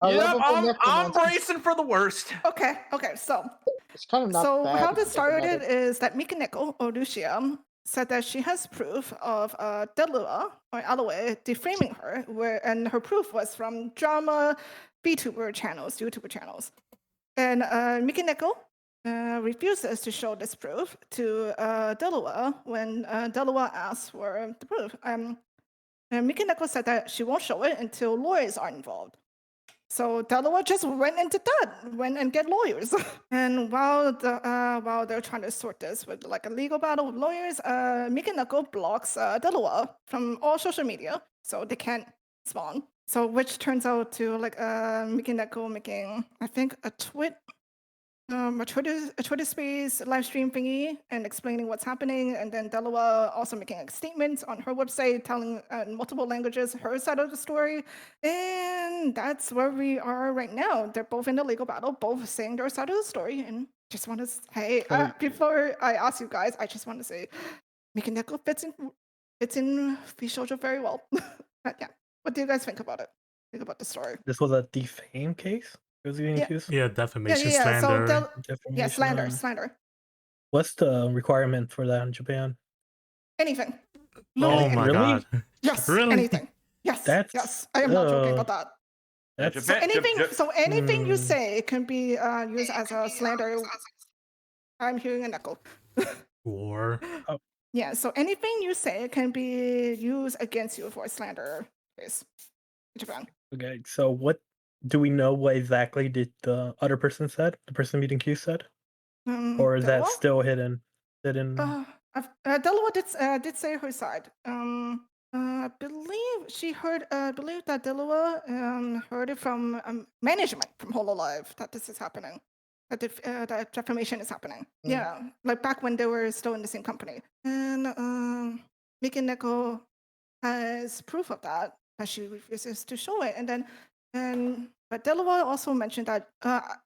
I Yep, love it for I'm necromancy. bracing for the worst. Okay, so It's kind of not so bad. how if this you think about started it. is that Mikineko or Lucia said that she has proof of Delua or Aloe defaming her, and her proof was from drama VTuber channels, YouTuber channels. And Mikineko refuses to show this proof to Delua when Delua asks for the proof. And Mikineko said that she won't show it until lawyers are involved. So Delaware just went and get lawyers. And while they're trying to sort this with like a legal battle with lawyers, Mikineko blocks Delaware from all social media, so they can't spawn. So which turns out to like Mikineko making, I think, a Twitter Space live stream thingy and explaining what's happening, and then Delaware also making a statement on her website telling in multiple languages her side of the story, and that's where we are right now. They're both in a legal battle, both saying their side of the story, and just want to say, before I ask you guys, I just want to say, Mikineko fits in Free Shoujo very well. But yeah, what do you guys think about it? Think about the story. This was a defame case? It was being Yeah. accused? Yeah, defamation, Yeah. slander. So Defamation, slander. What's the requirement for that in Japan? Anything. Oh Literally my Really? god. Yes. Really? Anything. Yes. That's- yes. I am not joking about that. That's So anything. So anything you Hmm. say can be used as a slander. I'm hearing an echo. War. Yeah. So anything you say can be used against you for a slander case in Japan. okay. So what do we know? What exactly did the other person said? The person being accused said, or is that Delaware? still hidden? Hidden. Delaware did say her side. I believe she heard. I believe that Delaware heard it from management from Hololive that this is happening. That defamation is happening. Mm. Yeah, like back when they were still in the same company. And Mikineko has proof of that, but she refuses to show it. But Delaware also mentioned that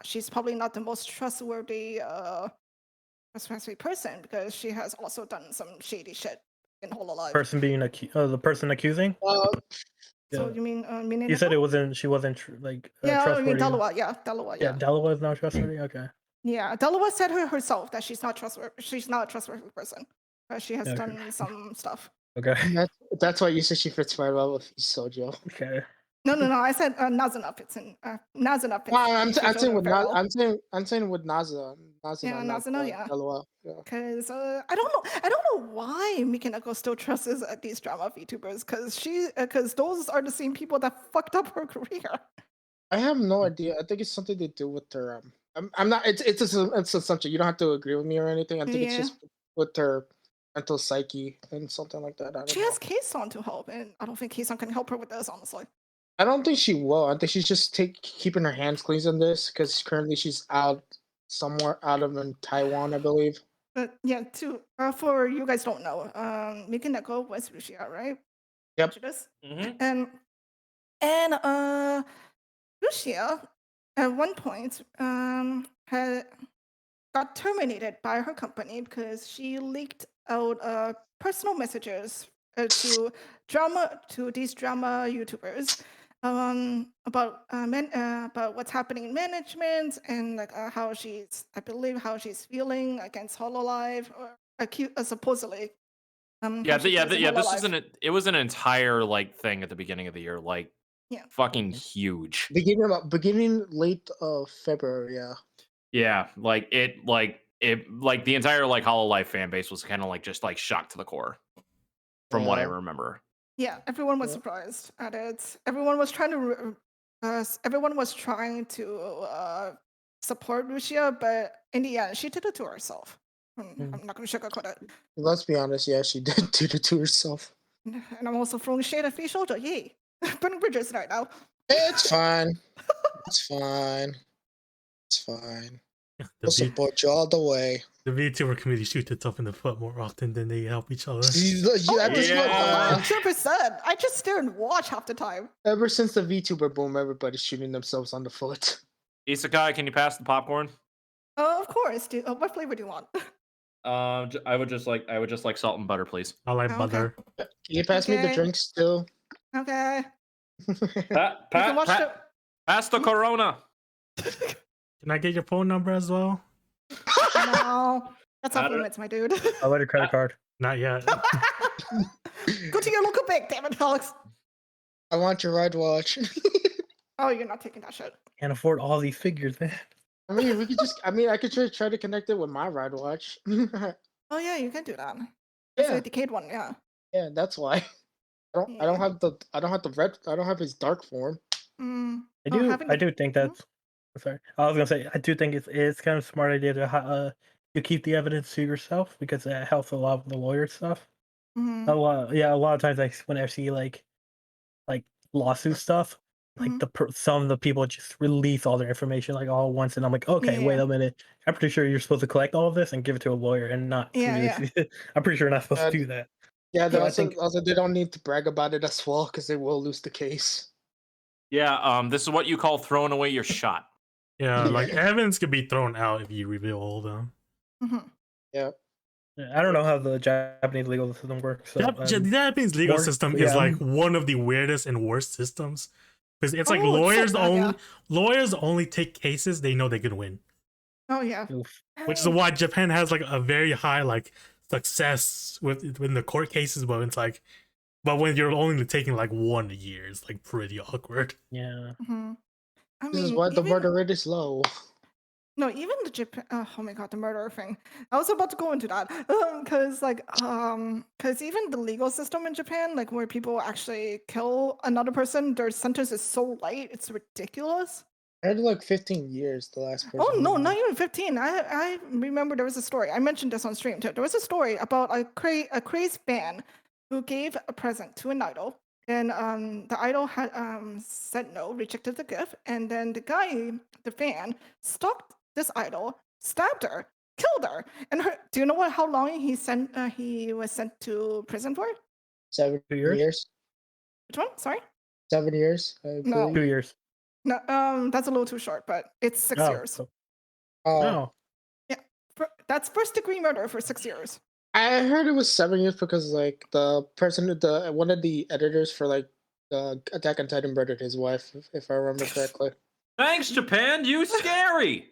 she's probably not the most trustworthy person because she has also done some shady shit in Hololive. person being the person accusing. So Yeah. you mean You said it wasn't. She wasn't yeah, I trustworthy. mean Delaware. Yeah, Delaware. Yeah, Yeah. Delaware is not trustworthy. Okay. Yeah, Delaware said herself that she's not trustworthy. She's not a trustworthy person. She has Okay. done some stuff. Okay. That's why you said she fits very well with Sojo. Okay. No. I said Nazuna fits in. Nazuna fits. No, I'm saying with very well. I'm saying with Naza. Yeah, Nazuna, yeah. LOL. Yeah. Because I don't know why Mikineko still trusts these drama VTubers. Because those are the same people that fucked up her career. I have no idea. I think it's something to do with her. I'm not. It's an assumption. You don't have to agree with me or anything. I think it's Yeah. just with her mental psyche and something like that. I don't She know. has K-Son to help, and I don't think K-Son can help her with this, honestly. I don't think she will. I think she's just keeping her hands clean on this because currently she's somewhere out of in Taiwan, I believe. But yeah, for you guys don't know, Mikineko was Rushia, right? Yep. And Rushia at one point had got terminated by her company because she leaked out personal messages to these drama YouTubers about what's happening in management and like how she's feeling against Hololive or supposedly. It was an entire like thing at the beginning of the year, like fucking huge. Beginning late February, yeah. Yeah, the entire like Hololive fan base was kind of like just like shocked to the core, from what I remember. Yeah, everyone was surprised at it. Everyone was trying to support Lucia, but in the end, she did it to herself. I'm not going to sugarcoat it. Let's be honest, yeah, she did do it to herself. And I'm also throwing shade at Face Shoulder. Yay! Burning bridges right now. It's fine. It's fine. It's fine. We'll support you all the way. The VTuber community shoots itself in the foot more often than they help each other. 100%. I just stare and watch half the time. Ever since the VTuber boom, everybody's shooting themselves on the foot. Isekai, can you pass the popcorn? Of course. What flavor do you want? I would just like salt and butter, please. I like butter. Can you pass me the drinks still? Okay. Pass the Corona. Can I get your phone number as well? No, that's off limits, my dude. I'll let a credit card. Not yet. Go to your local bank, damn it, Alex. I want your ride watch. Oh, you're not taking that shit. Can't afford all these figures, man. I mean, we could just. I mean, I could try to connect it with my ride watch. Oh yeah, you can do that. It's a decayed one, yeah. Yeah, that's why. I don't have his dark form. I do think that's. Sorry, I was gonna say I do think it's kind of a smart idea to keep the evidence to yourself because it helps a lot with the lawyer stuff. A lot of times when I see like lawsuit stuff, like some of the people just release all their information like all at once, and I'm like, okay, wait a minute, I'm pretty sure you're supposed to collect all of this and give it to a lawyer and not. I'm pretty sure you're not supposed to do that. Yeah, also they don't need to brag about it as well because they will lose the case. Yeah, this is what you call throwing away your shot. Yeah, like evidence could be thrown out if you reveal all of them. Yeah. I don't know how the Japanese legal system works. So, the Japanese legal system is like one of the weirdest and worst systems because it's like lawyers only take cases they know they can win. Oh yeah. Which is why Japan has like a very high like success within the court cases, but it's like, but when you're only taking like 1 year, it's like pretty awkward. Yeah. This is why the murder rate is low. No, even the Japan. Oh my god, the murder thing. I was about to go into that because even the legal system in Japan, like where people actually kill another person, their sentence is so light, it's ridiculous. I had like 15 years the last person. Oh no, not even 15. I remember there was a story. I mentioned this on stream too. There was a story about a crazed fan who gave a present to an idol. And the idol had said no, rejected the gift, and then the fan, stalked this idol, stabbed her, killed her, and do you know how long he was sent to prison for? 7 years. Which one? Sorry. 7 years. No. 2 years. No, that's a little too short, but it's 6 years. Oh. Yeah, that's first degree murder for 6 years. I heard it was 7 years because like the person, one of the editors for like the Attack on Titan murdered his wife, if I remember correctly. Thanks, Japan. You scary.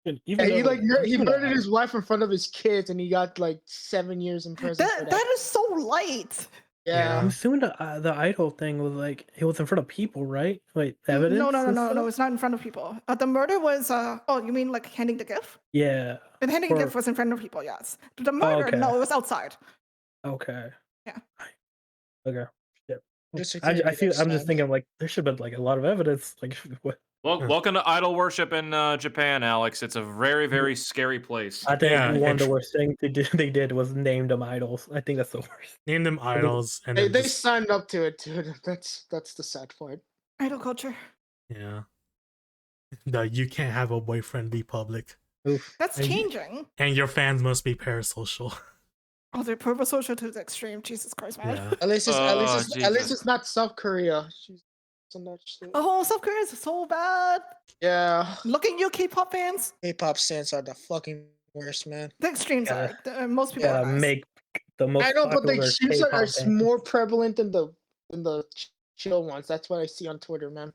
Even Yeah, he though, like he murdered his wife in front of his kids, and he got like 7 years in prison for that. That is so light. Yeah. I'm assuming the idol thing was like it was in front of people, right? Wait, evidence? No, it's not in front of people. The murder was oh, you mean like handing the gift? Yeah. And handing the gift was in front of people, yes. The murder, okay. no, it was outside. Okay. Yeah. Okay. Yeah. Just I'm next just time. thinking like there should have been like a lot of evidence. Like what? Well, welcome to idol worship in Japan, Alex. It's a very, very scary place. I think Yeah, one of the worst things they did was name them idols. I think that's the worst. Name them idols, and They, then they just, signed up to it, dude. That's the sad part. Idol culture. yeah. The you can't have a boyfriend be public, Oof. That's And you- changing. and your fans must be parasocial. Oh, they're purple social to the extreme. Jesus Christ, man. Yeah. At least it's Jesus. not South Korea. She's on that shit. Oh, South Korea is so bad. Yeah. Look at you, K-pop fans. K-pop stans are the fucking worst, man. The extremes Yeah. are. Most people Yeah, are nice. make the most I know, but the popular extremes are K-pop bands. more prevalent than the chill ones. That's what I see on Twitter, man.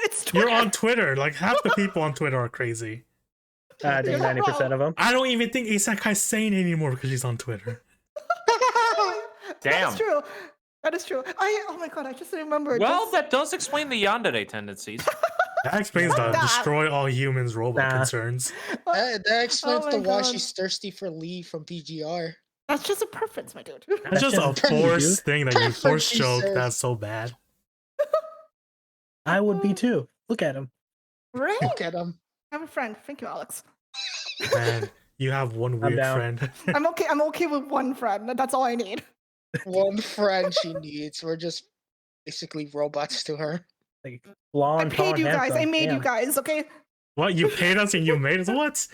It's You're Twitter. on Twitter. Like half the people on Twitter are crazy. I think You're not 90% of them. I don't even think Isekai's sane anymore because she's on Twitter. Damn. That's true. That is true. Oh my god, I just remembered. Well, that's- that does explain the yandere tendencies. That explains the That. destroy all humans robot Nah. concerns. That explains Oh the my why God. she's thirsty for Lee from PGR. That's just a preference, my dude. That's just a just pretty, forced dude. thing that you Preference, force she joke says. that's so bad. I would be too. Look at him. Right? Look at him. I have a friend. Thank you, Alex. And you have one weird down. friend. I'm okay with one friend. That's all I need. One friend she needs. We're just basically robots to her. Like I blonde, tall, paid and you guys. I handsome. made you Damn. guys, okay? What, you paid us and you made us? What?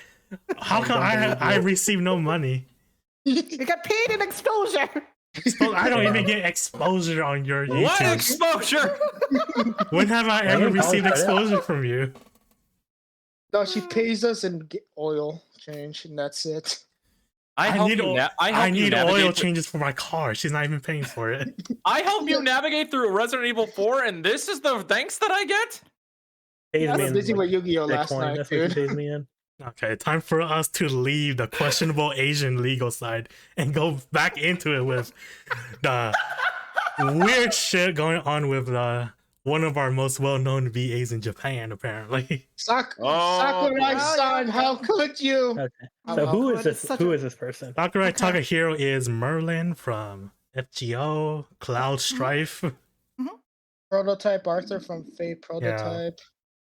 How I come don't believe I you. receive no money? You got paid in exposure. I don't even get exposure on your What YouTube. exposure? When have I ever Well, received I'll- exposure from you? No, she pays us and get oil change, and that's it. I help you. I need oil navigate changes for my car. She's not even paying for it. I help you navigate through Resident Evil 4, and this is the thanks that I get. Pays I I me was in, busy like, with Yu-Gi-Oh last Bitcoin. night, That's what she dude. pays me in. Okay, time for us to leave the questionable Asian legal side and go back into it with the weird shit going on with one of our most well-known VAs in Japan, apparently. Oh, Sakurai-san, how could you? Okay. Oh So my who God, is it's this? such Who a- is this person? Sakurai Okay. Takahiro is Merlin from FGO, Cloud Strife. Prototype Arthur from Fate Prototype.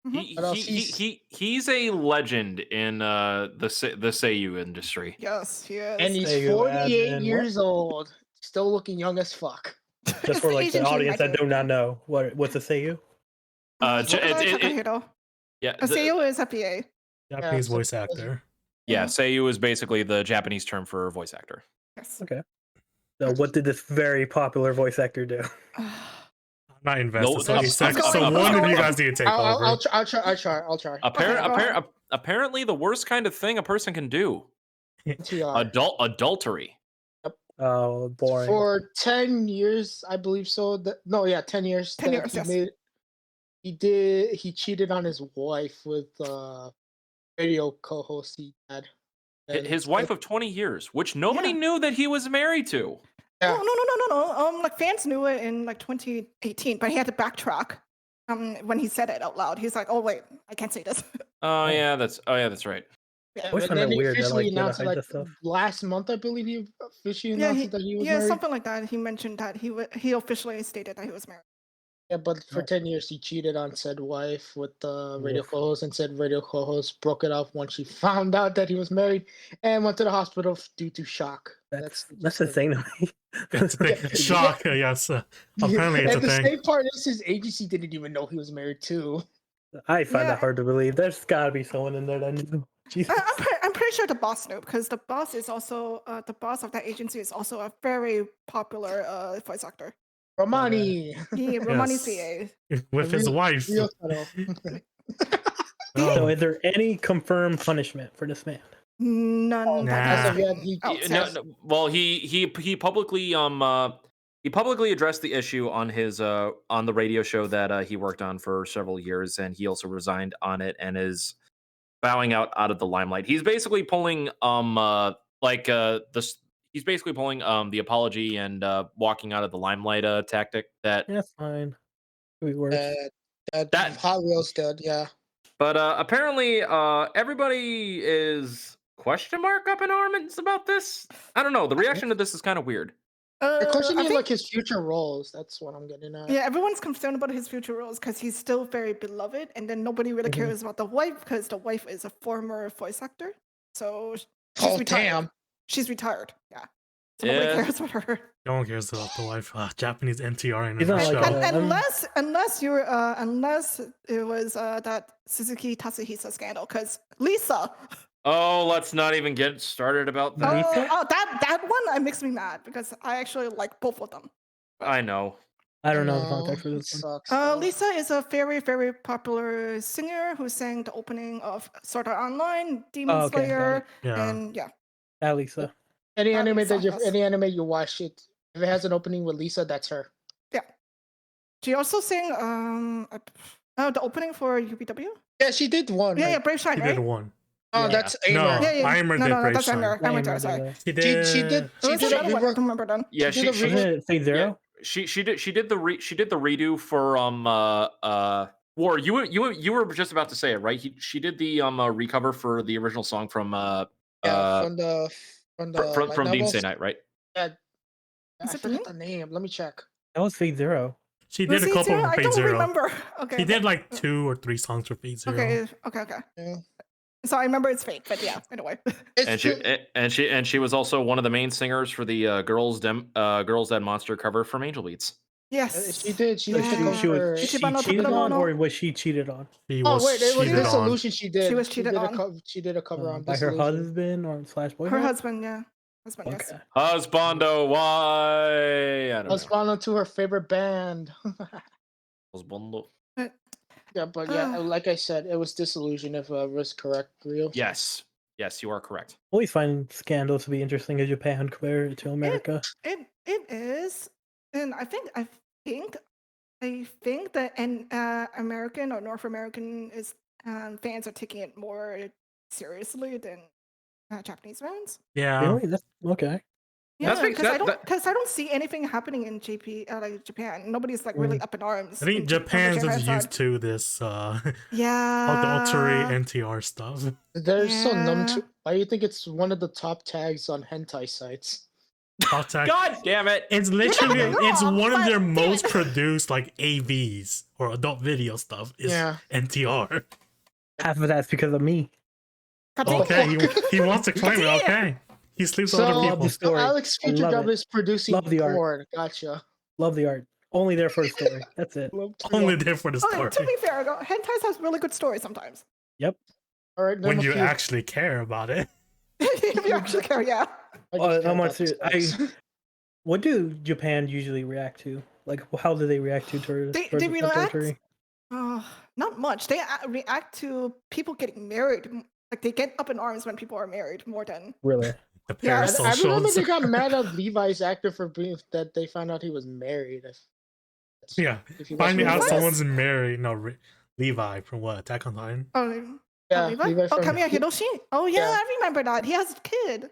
What else? He's a legend in the Seiyu industry. Yes, he is. And he's Say you add 48 in years old. Still looking young as fuck. Just It's for the like Asian the gene, audience my that do not know what's a Seiyu. Takahiro. Yeah, Seiyu is a PA. Japanese so- voice actor. yeah, Seiyu is basically the Japanese term for voice actor. Yes. Okay. So what did this very popular voice actor do? I'm not invested, No, so, I'm- so I'm one of going. you guys need to take over. I'll try. Apparently, the worst kind of thing a person can do: TR. adultery. Oh, boring. For 10 years, I believe so. 10 years. 10 that years, yes. He cheated on his wife with radio co-host he had. And His wife of 20 years, which nobody Yeah. knew that he was married to. Yeah. No. Like fans knew it in like 2018, but he had to backtrack. When he said it out loud, he's like, "Oh wait, I can't say this." Oh yeah, that's right. Yeah, always but find then that he weird that, officially like, they announced hide like this stuff. last month, I believe he officially Yeah, announced that he was married. something like that. He mentioned that he officially stated that he was married. Yeah, but for Oh. 10 years he cheated on said wife with the radio Oof. co-host, and said radio co-host broke it off once she found out that he was married and went to the hospital due to shock. That's just the thing to me. It's a big shock, yes. Apparently it's a and the thing. same part is his agency didn't even know he was married too. I find Yeah. that hard to believe. There's gotta be someone in there that knew. Jesus. I'm pretty sure the boss knew because the boss is also the boss of that agency is also a very popular voice actor. Romani. He Romani Yes. CA. With his wife. Real subtle. So Oh, is there any confirmed punishment for this man? None. Nah. that As of has yet, been he- out No, since. no, well, he publicly addressed the issue on his on the radio show that he worked on for several years, and he also resigned on it and is bowing out of the limelight. He's basically pulling he's basically pulling the apology and walking out of the limelight tactic that Yeah, that's fine. It works. That Hot Wheels did, yeah. But apparently everybody is question mark up in arms about this. I don't know. The reaction to this is kind of weird. They're I questioning think, like his future roles. That's what I'm getting at. yeah, everyone's concerned about his future roles because he's still very beloved, and then nobody really Mhm. cares about the wife because the wife is a former voice actor. So she's Oh retired. damn! She's retired. Yeah. So nobody Yeah. cares about her. No one cares about the wife. Japanese NTR in He's a not like show. a- Unless it was that Suzuki Tatsuhisa scandal, because Lisa. Oh, let's not even get started about that. Lisa? That one makes me mad because I actually like both of them. I know. I don't know the No, context for it this one. sucks. though. Lisa is a very, very popular singer who sang the opening of Sword Art Online, Demon Oh, okay, got Slayer, it. Yeah. and yeah. Lisa. Any That anime Lisa, that yes. any anime you watch, if it has an opening with Lisa, that's her. She also sang the opening for UPW. Yeah, she did one. Yeah, like- Brave Shine, She right? did one. Oh, Yeah. that's No, Aimer. Yeah. Aimer No, did no, Brave that's Shine. Aimer. Yeah, Aimer, sorry. She She did. did. She There did was a another one. I rework. don't remember then. Yeah, She did a she Isn't it Fate Zero? she did the redo for War. You were just about to say it, right? She did the recover for the original song from Yeah, from the light from novels. Doomsday Night, right? Yeah, Is I it forget Dream? the name. Let me check. That was Fate Zero. She Was did a it couple Zero? of I Fate don't Zero. remember. Okay. She did like 2 or 3 songs for Fate Zero. Okay. Yeah. So I remember it's fake, but yeah. Anyway. It's She was also one of the main singers for the Girls Dead Monster cover from Angel Beats. Yes. she did. She So did Yeah. take she over. was she Ichiban no cheated on, Takaramono. or was she cheated on She Oh was wait, it was cheated on. Dissolution. She did. She was cheated did on. She did a cover on by her Dissolution. husband or slash boyfriend? Her husband, yeah. Husband, yes. Okay. Husbando, why? I don't know. Husband to her favorite band. Husbando. Yeah, but yeah, like I said, it was Disillusion if I was correct, Rio. Yes, you are correct. Always find scandals to be interesting in Japan compared to America. It is. And I think that American or North American fans are taking it more seriously than Japanese fans. Yeah. Really? That's okay. Yeah, That's because I don't see anything happening in Japan. Nobody's like really up in arms. I think on the Japan's Japan just side. used to this Yeah. adultery NTR stuff. They're so numb Yeah. to. Why do you think it's one of the top tags on hentai sites? Top tag. God damn it! It's literally You're not it's wrong, one of their but most damn it. produced like AVs or adult video stuff is Yeah. NTR. Half of that's because of me. Okay, he wants to claim it. Okay, he sleeps with So, other love people. the story. Alex I love Fujigamesh it. is producing Love the art. porn. Gotcha. Love the art. Only there for the story. That's it. Only there for the Okay, story. to be fair, hentai has really good stories sometimes. Yep. All right, When name a you few. actually care about it. If you actually care, yeah. I Oh, just care how much about the stories. What do Japan usually react to? Like, how do they react to They towards react? adultery? Not much. They react to people getting married. Like they get up in arms when people are married more than. Really? The Yeah, I remember parasocials. they got mad at Levi's actor for being that they found out he was married. Yeah, If you watch finding out What? someone's married. No, Levi from what? Attack on Titan. Oh, Yeah, Levi? Levi Oh, from- Kamiya Hiroshi? Oh yeah, Yeah. I remember that. He has a kid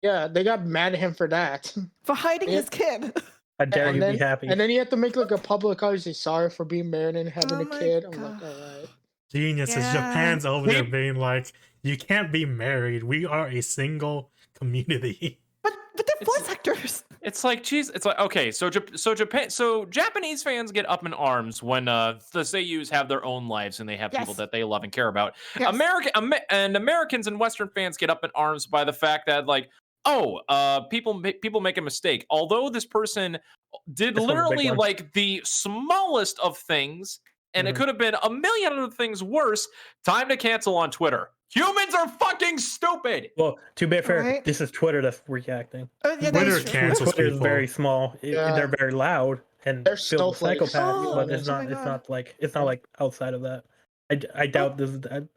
Yeah, they got mad at him for that. for hiding Yeah. his kid. How dare And you then, be happy? and then he had to make like a public apology, say sorry for being married and having Oh a my kid. I'm like, God. all right. Geniuses. Yeah. Japan's over there Keep- being like, you can't be married. We are a single community. But they're voice actors. It's like, geez, it's like, okay, so Japanese fans get up in arms when the seiyus have their own lives and they have people Yes. that they love and care about. Yes. Americans and Western fans get up in arms by the fact that, like, people make a mistake. Although this person did This one's a big literally one. like the smallest of things, and it Mhm. could have been a million other things worse. Time to cancel on Twitter. Humans are fucking stupid. Well, to be fair, Right. this is Twitter that's reacting. Yeah, that Twitter is true. cancels Twitter is people. very small. Yeah. They're very loud and They're filled with snowflakes. psychopaths, Oh, but it's oh not. my It's God. not like it's not like outside of that. I doubt this.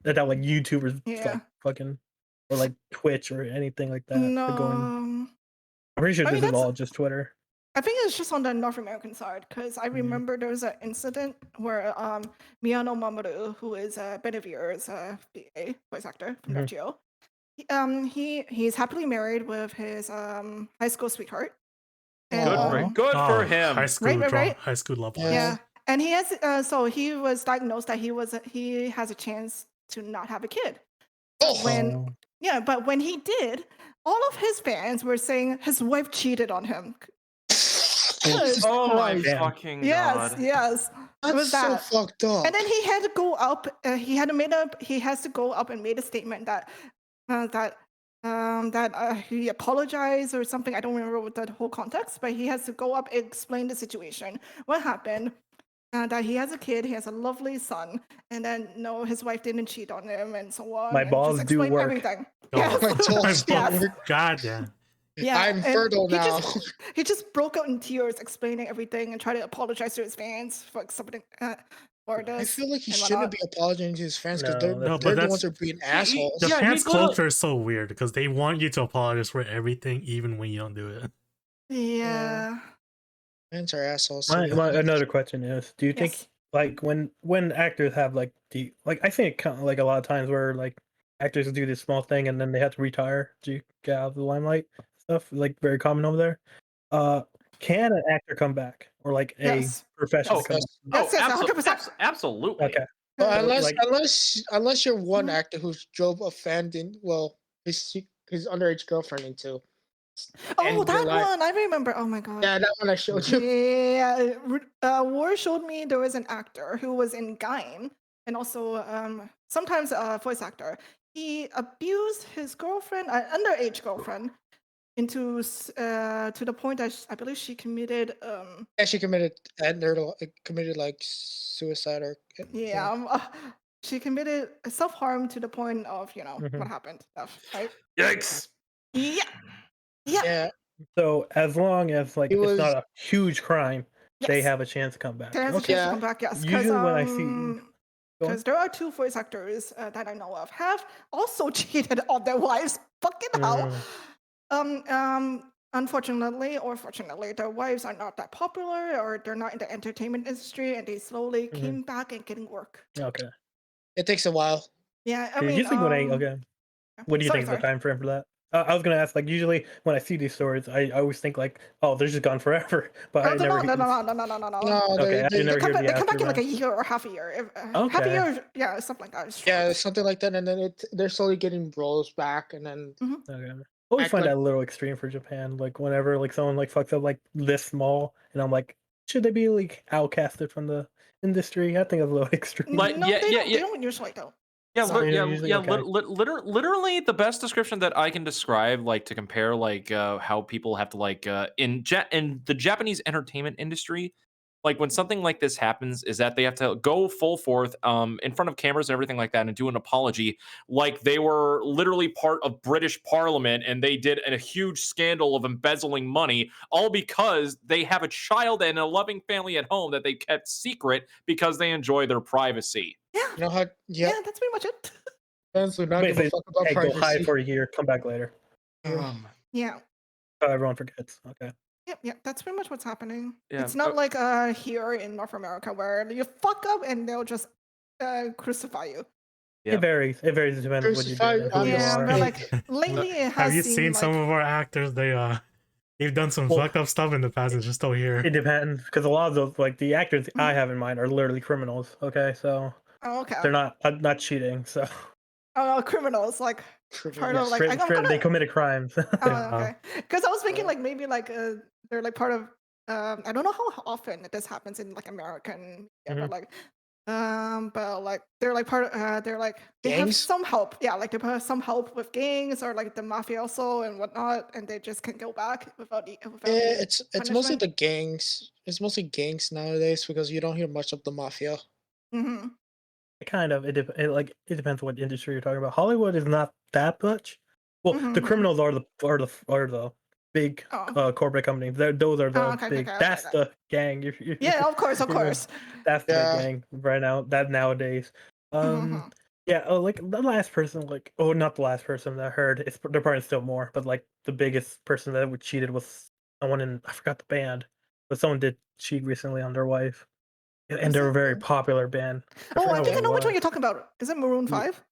I doubt like YouTubers Yeah. like fucking or like Twitch or anything like that. No. They're going. I'm pretty sure I mean, this is that's- all just Twitter. I think it's just on the North American side because I remember there was an incident where Miyano Mamoru, who is Benevir's BA voice actor from Mhm. Nat Geo, he's happily married with his high school sweetheart. And, Good for Oh, him. High school, right. high school love Yeah. Yeah, and he has so he was diagnosed that he has a chance to not have a kid. When but when he did, all of his fans were saying his wife cheated on him. Oh my Damn. fucking Yes, god. yes. It was That's so that. fucked up. And then he had to go up. He has to go up and made a statement that he apologized or something. I don't remember what the whole context, but he has to go up and explain the situation, what happened, that he has a kid, he has a lovely son, and then no, his wife didn't cheat on him, and so on. My and balls just do explain work. everything. Oh, Yes. My balls do Yes. work. God, yeah. Yeah, I'm and fertile he now. He just broke out in tears, explaining everything and tried to apologize to his fans for something for this. I feel like he and shouldn't whatnot. be apologizing to his fans because No, they're, that's- No, but they're the that's- ones who are being assholes. The Yeah, fans' he's literally- culture is so weird because they want you to apologize for everything, even when you don't do it. Yeah. Fans are assholes. Another question is: do you Yes. think like when actors have like I think like a lot of times where like actors do this small thing and then they have to retire to get out of the limelight stuff, like very common over there. Can an actor come back or like a Yes. professional Oh, come Yes, yes, absolutely. 100%. Absolutely. Okay. But So, unless like- unless you're one Mhm. actor who's drove a fan his underage girlfriend into. Oh, And that you're like- one. I remember. Oh my god. Yeah, that one I showed you. Yeah. War showed me there was an actor who was in Gaim and also sometimes a voice actor. He abused his girlfriend, underage girlfriend, into to the point that I believe she committed Yeah, she committed like suicide or she committed self-harm to the point of Mhm. what happened stuff, right? Yikes. Yeah. Yeah. Yeah, So as long as like It it's was- not a huge crime, they Yes. have a chance to come back. There has a Okay. chance to Yeah. come back, yes. Usually when I see- Go on. Because there are two voice actors that I know of have also cheated on their wives. Fucking hell. Unfortunately or fortunately, their wives are not that popular or they're not in the entertainment industry and they slowly Mhm. came back and getting work. Okay. it takes a while. Yeah, I Yeah, mean, usually when I okay. What do you sorry, think is the time frame for that? I was gonna ask, like, usually when I see these stories, I always think like, oh, they're just gone forever. But I never. No. No, Okay, I they, never hear the They come back in like aftermath. a year or half a year. Half a Okay. year, yeah, something like that. yeah, something like that, and then they're slowly getting roles back, and then Okay. I always Act find like- that a little extreme for Japan. Like whenever like someone like fucks up like this small, and I'm like, should they be like outcasted from the industry? I think it's a little extreme. Like, No, yeah, they yeah, don't. yeah. They don't usually though. Yeah, So- Usually, okay. literally the best description that I can describe, like to compare, like how people have to like in the Japanese entertainment industry, like when something like this happens, is that they have to go full forth in front of cameras and everything like that and do an apology, like they were literally part of British Parliament and they did a huge scandal of embezzling money, all because they have a child and a loving family at home that they kept secret because they enjoy their privacy. Yeah, you know how yeah, that's pretty much it. fans do not give a Basically, fuck about hey, go hide privacy. for a year, come back later. Yeah. So everyone forgets. Okay. Yeah, that's pretty much what's happening. Yeah, It's not like here in North America where you fuck up and they'll just crucify you. Yeah. It varies. It varies depending on what you did Crucify and who you Yeah, are. but like lately it has Have you seemed seen like, some of our actors? They've done some Well- fucked up stuff in the past and just still here. It depends because a lot of those, like the actors I have in mind, are literally criminals. Okay, so oh, okay. they're not cheating. So Criminals, like part of like they committed crimes. Oh, okay. Because I was thinking like maybe like they're like part of I don't know how often this happens in like American but like they're like part of they're like they have Gangs? some help. Yeah, like they have some help with gangs or like the mafia also and whatnot, and they just can go back without Yeah, being it's mostly punishment. the gangs. It's mostly gangs nowadays because you don't hear much of the mafia. Mhm. Kind of. It depends what industry you're talking about. Hollywood is not that much. Well, the Mhm. criminals are the big Oh. corporate companies. Those are the Okay, big. okay, That's okay. the gang. Yeah, of course, of you know, course. That's the Yeah. big gang right now. That nowadays. Mhm. Yeah. Oh, like the last person, like not the last person that I heard. There probably still more, but like the biggest person that cheated was someone in I forgot the band, but someone did cheat recently on their wife, and Who's they're a that very band? popular band. Oh, I forgot think I what know it which one was. you're talking about. Is it Maroon Ye- 5?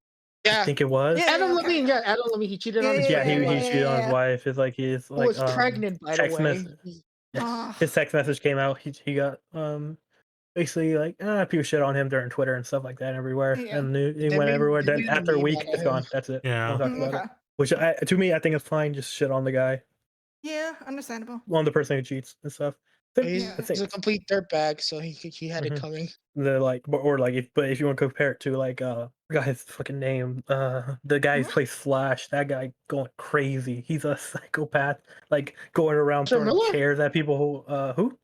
I Yeah. think it was. Yeah, Adam yeah, okay. Levine, yeah, Adam Levine, he cheated on his Yeah, wife. he cheated on his wife. It's like he's Who like was pregnant, by the text way. message. Yeah, Ah. his text message came out. He got basically like people shit on him during Twitter and stuff like that everywhere, Yeah. and he They went made- everywhere. they Then made a after a meme week, out of it's him. gone. That's it. Yeah. Don't talk Mm, about okay. it. Which to me, I think it's fine. Just shit on the guy, Yeah, understandable. on the person who cheats and stuff. He's, Yeah. That's he's a it. complete dirtbag, so he had it Mhm. coming. The like, or like, if you want to compare it to like, I forgot his fucking name. The guy who Mhm. plays Flash. That guy going crazy. He's a psychopath. Like going around Ezra throwing Miller? chairs at people. Who?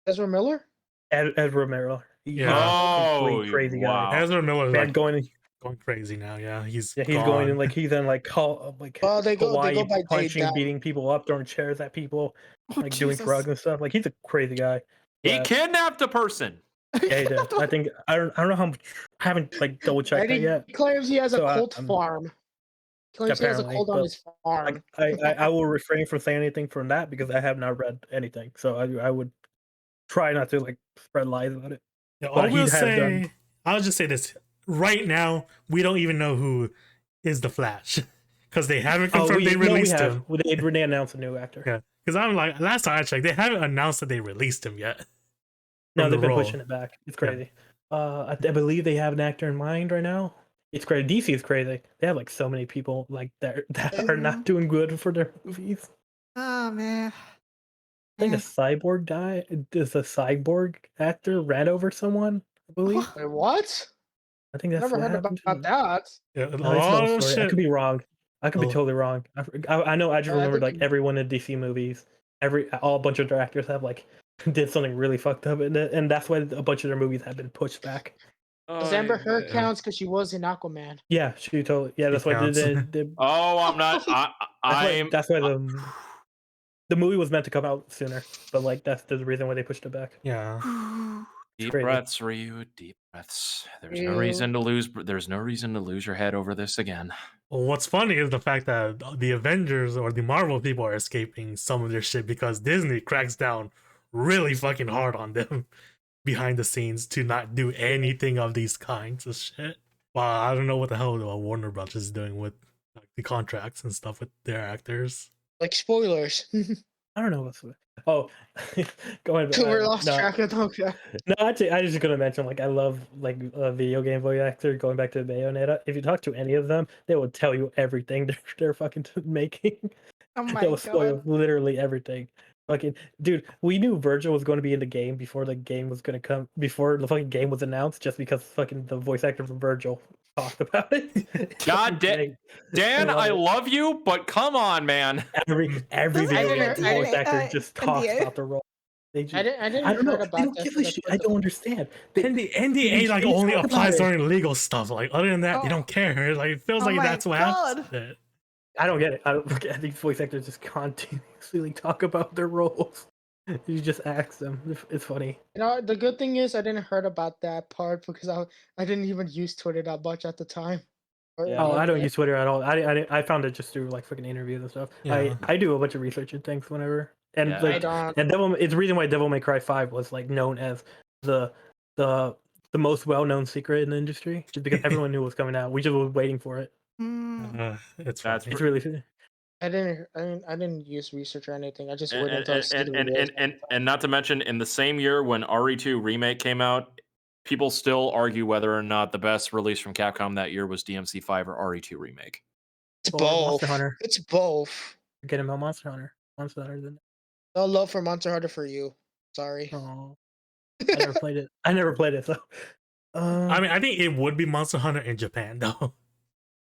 Ezra Miller? Ezra Miller. He's Yeah. a Oh, complete crazy guy. wow. Ezra Miller is Man, like going crazy now. Yeah, he's Yeah, he's gone. going in like he's in like Well, they go Hawaii, by day punching, down. beating people up, throwing chairs at people, Oh, like doing Jesus. drugs and stuff. Like he's a crazy guy. He But, kidnapped a person. yeah, he did. I think I don't know how much. I haven't like double checked that And yet. he claims he has a So cult farm. He claims he has a apparently, cult on but, his farm. like I will refrain from saying anything from that because I have not read anything. So I would try not to like spread lies about it. Yeah, But I he will has say, done. I'll just say this right now: we don't even know who is the Flash because they haven't confirmed they released him. They announced a new actor. Yeah, because I'm like, last time I checked, they haven't announced that they released him yet. No, from they've the been role. pushing it back. It's crazy. I believe they have an actor in mind right now. It's crazy. DC is crazy. They have like so many people like that are not doing good for their movies. Oh, man. I think the cyborg guy is a cyborg actor ran over someone, I believe. Wait, what? I think that's Never what heard happened. about that. Yeah, a No, it's lot no of story. I shit. could be wrong. I could be Oh. totally wrong. I know. I just I remember think like everyone in DC movies, all a bunch of their actors have like did something really fucked up, and that's why a bunch of their movies have been pushed back. Because Amber Heard yeah. counts because she was in Aquaman. Yeah, she totally. Yeah, that's why counts. Oh, I'm not. that's why the movie was meant to come out sooner, but like that's the reason why they pushed it back. Yeah. Deep crazy. breaths, Ryu. Deep breaths. There's no Ew. reason to lose. There's no reason to lose your head over this again. Well, what's funny is the fact that the Avengers or the Marvel people are escaping some of their shit because Disney cracks down really fucking hard on them behind the scenes to not do anything of these kinds of shit. Well, I don't know what the hell Warner Bros. Is doing with like, the contracts and stuff with their actors. Like spoilers. I don't know what's. Oh, going back. We're lost no, track of okay. no, actually, I was just gonna mention like I love like a video game voice actor. Going back to Bayonetta, if you talk to any of them, they will tell you everything they're fucking making. Oh, my They will spoil God. literally everything. Fucking dude, we knew Virgil was going to be in the game before the game was going to come. Before the fucking game was announced, just because fucking the voice actor for Virgil talked about it. God damn, Dan, I love you, but come on, man. Every Doesn't video he game have voice NDA, actor just talks NDA? about the role. They just, I didn't I don't know. heard They about don't that. give so a that's shit. what I the- don't understand. And the NDA like they only talk about applies it. during legal stuff. Like other than that, they don't care. Like it feels Oh like my that's what God. happens. I don't get it. I don't get these voice actors just continuously like, talk about their roles. You just ask them. It's funny. You know, the good thing is I didn't heard about that part because I didn't even use Twitter that much at the time. Oh, I don't use Twitter at all. I found it just through like fucking interviews and stuff. Yeah. I do a bunch of research and things whenever. And Yeah, like I don't. and it's the reason why Devil May Cry 5 was like known as the most well-known secret in the industry, just because everyone knew it was coming out. We just were waiting for it. Mm. It's That's funny. It's really I didn't use research or anything. I just waited until I see the and, videos. and not to mention, in the same year when RE2 Remake came out, people still argue whether or not the best release from Capcom that year was DMC5 or RE2 Remake. It's Or both. Monster Hunter. It's both. Get him on Monster Hunter. Monster Hunter than No love for Monster Hunter for you. Sorry. oh. I never played it. So I mean, I think it would be Monster Hunter in Japan though.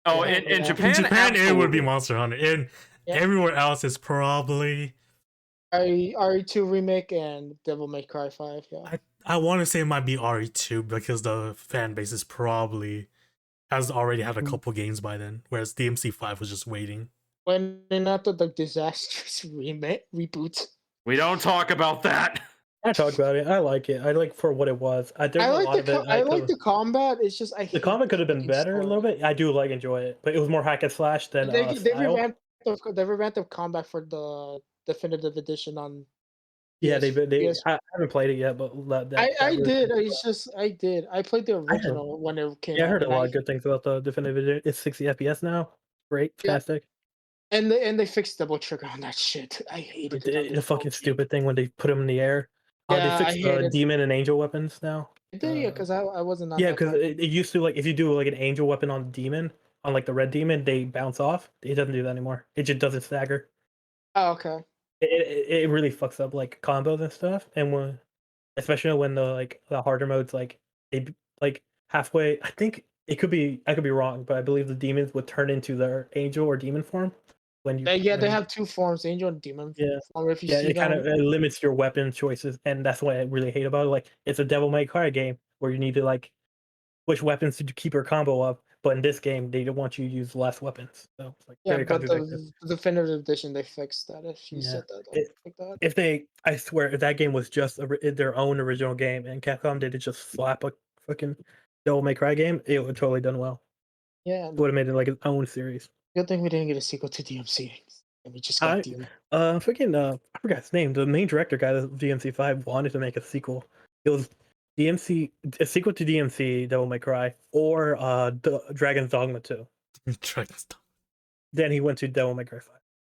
Oh, Yeah, in yeah. Japan, In Japan, it would be absolutely. Monster Hunter. In Yeah. everywhere else, it's probably. RE2 remake and Devil May Cry 5. Yeah. I want to say it might be RE2 because the fan base is probably has already had a couple games by then, whereas DMC5 was just waiting. When not the disastrous reboot. We don't talk about that. I talked about it. I like it. I like for what it was. There's I a like lot of it. I like the combat. It's just The combat could have been better a little bit. I do like enjoy it, but it was more hack and slash than They style. revamped the combat for the definitive edition on. Yeah, PS they. PS I haven't played it yet, but I version- did. I did. I played the I heard- original when it came Yeah, I out. heard a and lot of good things about the definitive edition. It's 60 FPS now. Great, Yeah. fantastic. And they fixed double trigger on that shit. I hated it. on The fucking phone. stupid thing when they put them in the air. Yeah, They I fixed hated. demon and angel weapons now. I did, yeah, because I wasn't on Yeah, that. because part. it used to, like, if you do like an angel weapon on demon, on like the red demon, they bounce off. It doesn't do that anymore. It just doesn't stagger. Oh, okay. It really fucks up like combos and stuff. And when, especially when the harder modes, like they like halfway. I think I could be wrong, but I believe the demons would turn into their angel or demon form when you. They have two forms, angel and demon. Yeah. Form, if you Yeah, see it kind of them. limits your weapon choices, and that's what I really hate about it. Like, it's a Devil May Cry game where you need to like switch weapons to keep your combo up, but in this game they don't want you to use less weapons. So it's like Yeah, very but contradictory. the definitive edition they fixed that. If you Yeah. said that, like that. If they, I swear, if that game was just their own original game, and Capcom did just slap a fucking Devil May Cry game, it would have totally done well. Yeah, It would have made it like its own series. good thing we didn't get a sequel to DMC, and we just got DMC. I forgot his name. The main director guy of DMC5 wanted to make a sequel. It was DMC, a sequel to DMC, Devil May Cry, or Dragon's Dogma 2. Dragon's Dogma. Then he went to Devil May Cry 5.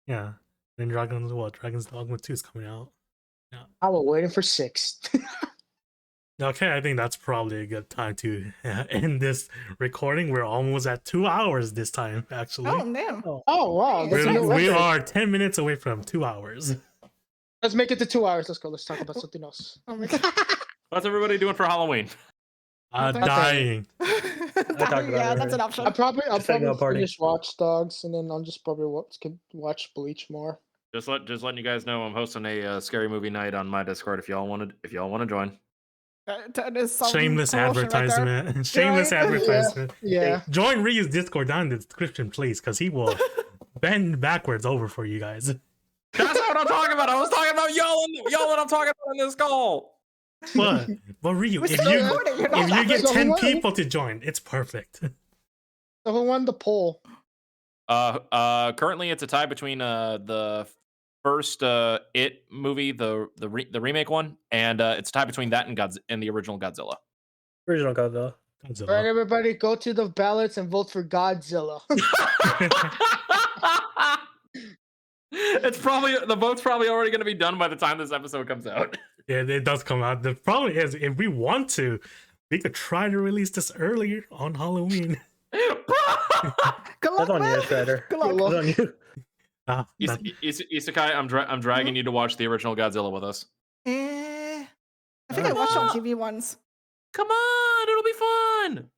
Yeah. Then Dragon's Dogma 2 is coming out. I was waiting for 6. Okay, I think that's probably a good time to end this recording. We're almost at 2 hours this time, actually. Oh damn! Oh wow, that's a new We record. are 10 minutes away from 2 hours. Let's make it to 2 hours. Let's go. Let's talk about something else. Oh my god! What's everybody doing for Halloween? Dying. about Yeah, it that's an already. option. I'll probably setting up a party. finish Watch Dogs, and then I'll just probably watch Bleach more. Just letting you guys know I'm hosting a scary movie night on my Discord if y'all want to join. That is some Shameless promotion right there. advertisement. Shameless Right? advertisement. Yeah. Join Ryu's Discord down in the description, please, because he will bend backwards over for you guys. That's not what I'm talking about. I was talking about y'all what I'm talking about in this call. But Ryu, We're if still you recording, you're not if you get So 10 what? people to join, it's perfect. So who won the poll? Currently it's a tie between the first It movie, the remake one, and it's a tie between that and the original Godzilla. Original Godzilla. Godzilla. All right, everybody, go to the ballots and vote for Godzilla. The vote's probably already going to be done by the time this episode comes out. Yeah, it does come out. The problem is, if we want to, we could try to release this earlier on Halloween. Good That's luck, on you, man. Strider. Good luck. That's on you. Isekai, I'm dragging you to watch the original Godzilla with us. I think I watched it on TV once. Come on, it'll be fun.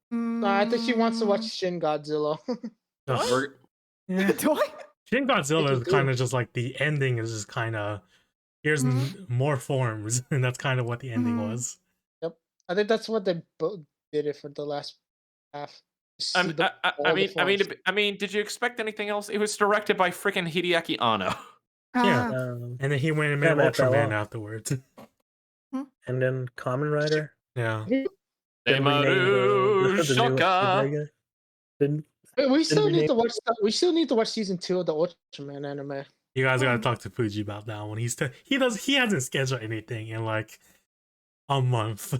No, I think she wants to watch Shin Godzilla. Ugh. We're- Yeah. Do I? Shin Godzilla is It's kind of just like the ending is just kind of here's more forms, and that's kind of what the ending Mhm. was. I think that's what they both did it for the last half. I mean, did you expect anything else? It was directed by freaking Hideaki Anno. Yeah. Ah, And then he went and made Yeah, that fell Ultraman off. afterwards. And then Kamen Rider. Yeah. Then renamed Demaru the new Shoka. Dragon. Then We still rename- need to watch. We still need to watch season 2 of the Ultraman anime. You guys gotta talk to Fuji about that one. He hasn't scheduled anything in like a month.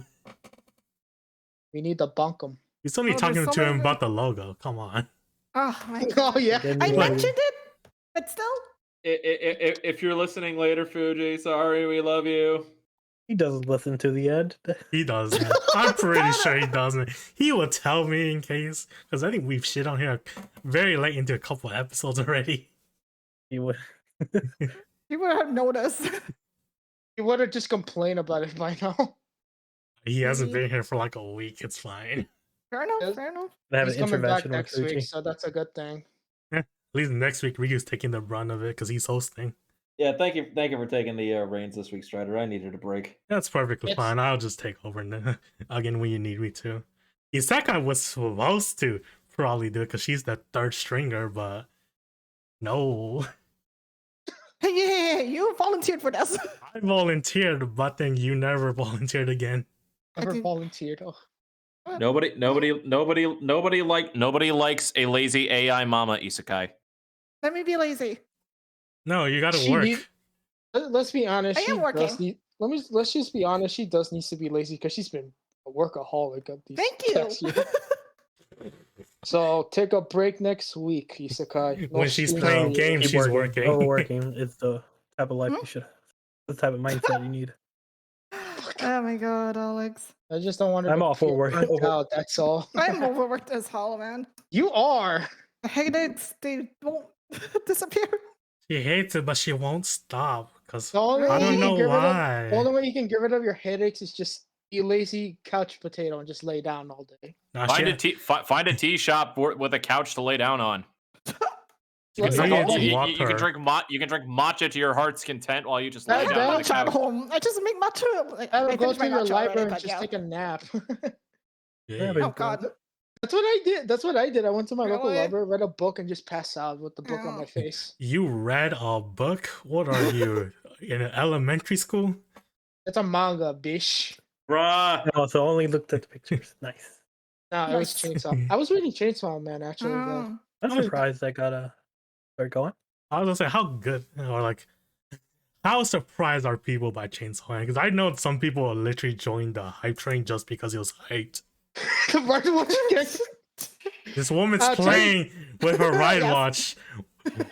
We need to bunk him. You still need Oh, talking there's so to him many- about the logo. Come on. oh my god. Oh yeah. then I you- mentioned it, but still. If you're listening later, Fuji, sorry, we love you. He doesn't listen to the end. He doesn't. I'm pretty sure he doesn't. He will tell me in case, because I think we've shit on here very late into a couple of episodes already. He would. You would have noticed. You would have just complained about it by now. He hasn't Maybe. been here for like a week. It's fine. Fair enough. Yes. Fair enough. Have He's an coming back intervention with next Fuji. week, so that's a good thing. At least next week, Ryu's taking the brunt of it because he's hosting. Yeah, thank you for taking the reins this week, Strider. I needed a break. That's perfectly It's- fine. I'll just take over again when you need me to. Isekai was supposed to probably do it because she's the third stringer, but no. Yeah, you volunteered for this. I volunteered, but then you never volunteered again. Never did- volunteered. Oh. Nobody likes a lazy AI mama, Isekai. Let me be lazy. No, you gotta She work. need- Let's be honest. I am She working. does need. Let's just be honest. She does needs to be lazy because she's been a workaholic of these Thank you. past year. So take a break next week, Isekai. No When she's streams playing for you. games, Keep she's working. Overworking is the type of life Hmm? you should have. The type of mindset you need. Oh my god, Alex. I just don't want her I'm to all for feel work- burnt over- out. That's all. I'm overworked as hell, man. You are. The headaches, they won't disappear. She hates it, but she won't stop. Cause The only I way don't you can know get rid of- why. the only way you can get rid of your headaches is just be a lazy couch potato and just lay down all day. Nah, Find a tea shop with a couch to lay down on. You It's can like really all- walk You can her. drink matcha to your heart's content while you just lay I That- down on the have matcha at couch. home. I just make matcha. Like, I I would go finished my to your matcha library already, and but just yeah. take a nap. Yeah. Oh god. That's what I did. That's what I did. I went to my local Really? library, read a book, and just passed out with the book on Oh. my face. You read a book? What are you in elementary school? It's a manga, bish. Bruh. No, so only looked at the pictures. Nice. No, it was Nice. Chainsaw. I was reading Chainsaw Man actually. Though. Mm. I'm Oh, surprised I got a. Sorry, go on. I was gonna say how good or like how surprised are people by Chainsaw Man? Because I know some people will literally join the hype train just because it was hyped. Right, what you get? This woman's I'll tell you- playing with her ride Yes. watch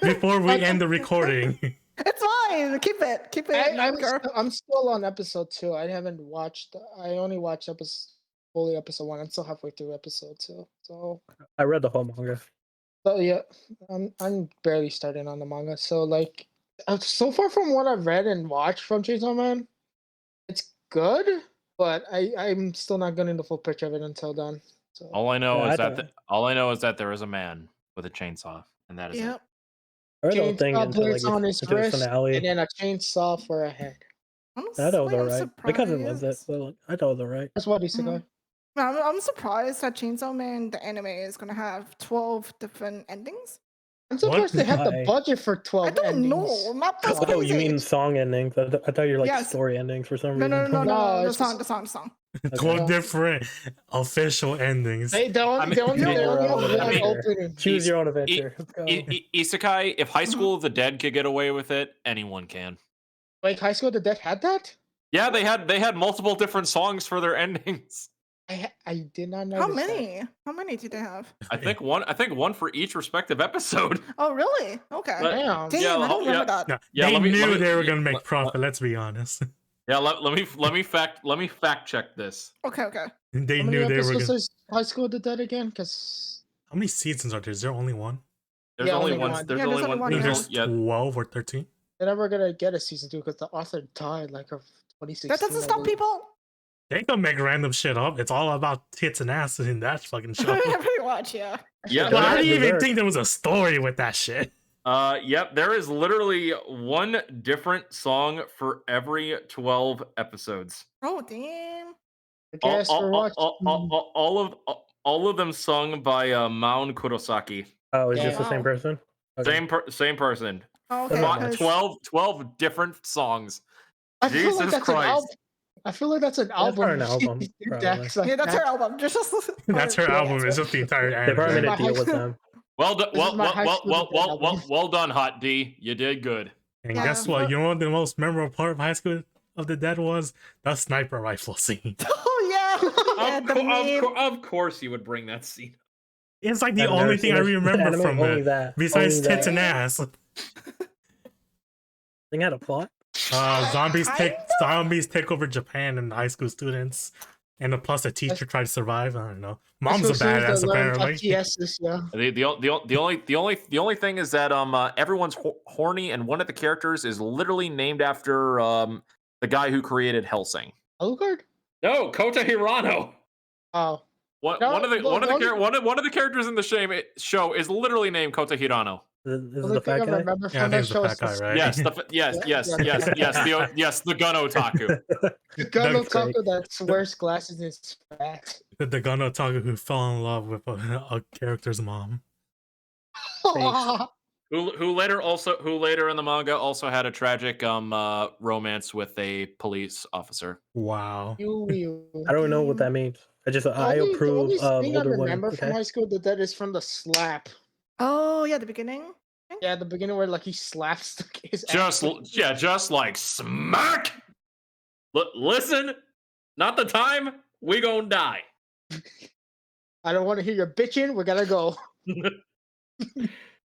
before we end the recording. It's fine. Keep it. I'm still on episode 2. I haven't watched. I only watched fully episode 1. I'm still halfway through episode 2. I read the whole manga. So yeah, I'm barely starting on the manga. So like, so far from what I've read and watched from Chainsaw Man, it's good, but I'm still not getting the full picture of it until then. So All I know Yeah, is I that don't- all I know is that there is a man with a chainsaw, and that is it. Yep. I read the whole thing chainsaw until like blades on his into the wrist, finale. and then a chainsaw for a head. I thought it was Honestly, I'm alright. My cousin loves it, surprised. but like, I thought it was alright. That's what he said. Mm. I'm surprised that Chainsaw Man, the anime, is gonna have 12 different endings. I'm surprised they have the Why? budget for 12 I don't endings. know. That's Oh, you crazy. mean song endings? I thought you were like Yes. story endings for some No, reason. No, the it's song, just- the song. 12 different official endings. They don't. I mean- they only Choose your have own one adventure. opening. Choose your own adventure. Let's go. Isekai, if Mm-hmm. High School of the Dead could get away with it, anyone can. Like High School of the Dead had that. Yeah, they had multiple different songs for their endings. I did not know. How many? How many do they have? I think one for each respective episode. Oh, really? Okay. But- Damn. Damn, yeah, I don't remember that. No, Yeah, they let me- knew let me- they were gonna yeah, make let- profit. Let's be honest. Yeah, let me fact check this. Okay, okay. They How many knew they were episodes gonna. is High School of the Dead again? Because How many seasons are there? Is there only one? There's Yeah, only only one. one. There's Yeah, only there's only one. one, I think yeah. there's Yeah. 12 or 13. they're never gonna get a season 2 because the author died like of 2016. That doesn't I stop believe. people. They can make random shit up. It's all about tits and ass in that fucking show. Pretty much, yeah. Yeah, But I They're- didn't even they're- think there was a story with that shit. Yep, there is literally one different song for every 12 episodes. Oh, damn. I guess for what? All of them sung by Maun Kurosaki. Oh, it's Yeah. just the same Wow. person? Okay. Same person. Oh, okay. Not 'cause- 12 different songs. I feel like Jesus that's an Christ. album. I feel like that's an album. probably an album, She did probably. that 'cause I Yeah, that's had- her album. Just That's her yeah, album. that's It's it. just the entire They probably made anime. a deal with them. Well done, This is my High School Dead well done, Hot D. You did good. And Yeah, guess what? but- You know what the most memorable part of High School of the Dead was? The sniper rifle scene. Oh, yeah. Yeah, the meme. Of course you would bring that scene. It's like the I've never only seen thing I it. remember Anime, from only it, that. besides Only tits that. and ass. Thing had a plot. Zombies take Kinda. over Japan and high school students, and plus the teacher tried to survive. I don't know. Mom's High a School students badass that learn apparently. FTSs, yeah. The only thing is that everyone's horny, and one of the characters is literally named after the guy who created Hellsing. Alucard? No, Kota Hirano. Oh. One No, of well, one of the characters in the show is literally named Kota Hirano. This The is only the thing I fat guy? remember Yeah, I from think that it's the show fat is guy, right? Yes, Yeah. the gun otaku. the gun That's great. otaku that wears glasses and is fat. The gun otaku who fell in love with a character's mom. Who later in the manga also had a tragic romance with a police officer. Wow. I don't know what that means. I the approve only of thing I older women. remember from Okay? High School of the Dead is from the slap. Oh, yeah, the beginning. Yeah, the beginning where like he slaps his Just ass. just like smack. Listen, not the time. We gonna die. I don't want to hear your bitching. We're gonna go.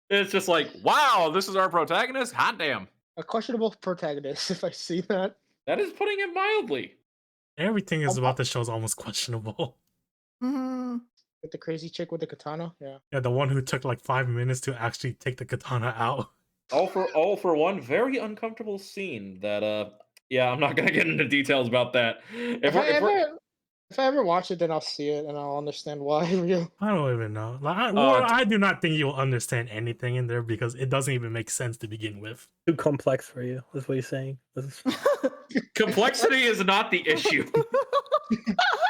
It's just like, wow, this is our protagonist. Hot damn. A questionable protagonist, if I see that. That is putting it mildly. Everything is about the show is almost questionable. Mm-hmm. With the crazy chick with the katana, yeah. Yeah, the one who took like 5 minutes to actually take the katana out. All for one very uncomfortable scene that yeah, I'm not gonna get into details about that. If I ever watch it, then I'll see it and I'll understand why. I don't even know. Like, I do not think you'll understand anything in there because it doesn't even make sense to begin with. Too complex for you. That's what you're saying. Complexity is not the issue.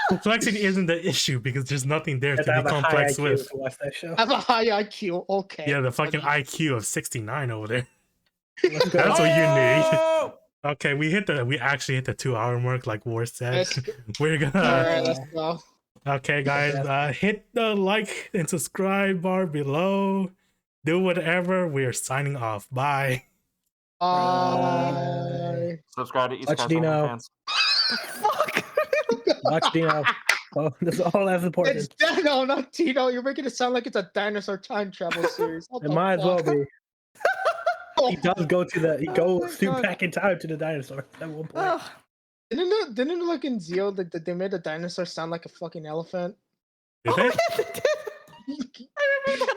Complexity isn't the issue because there's nothing there to be complex with. I have a high IQ. Okay. Yeah, the fucking IQ of 69 over there. That's what you need. Okay, we actually hit the 2-hour mark, like War said. We're gonna. Alright, let's go. Okay, guys, hit the like and subscribe bar below. Do whatever. We're signing off. Bye. Bye. Subscribe to Watch Dino. fans. Fuck. Watch Dino. Oh, that's all that's important. It's Dino, not Tino. You're making it sound like it's a dinosaur time travel series. It might as well be. He does go to the. He goes God. back in time to the dinosaur at one point. Ugh. Didn't it look in Zeo that they made the dinosaur sound like a fucking elephant? Did Oh, they? yeah, they did. I remember that.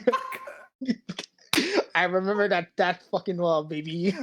Oh god. I remember that fucking well, baby.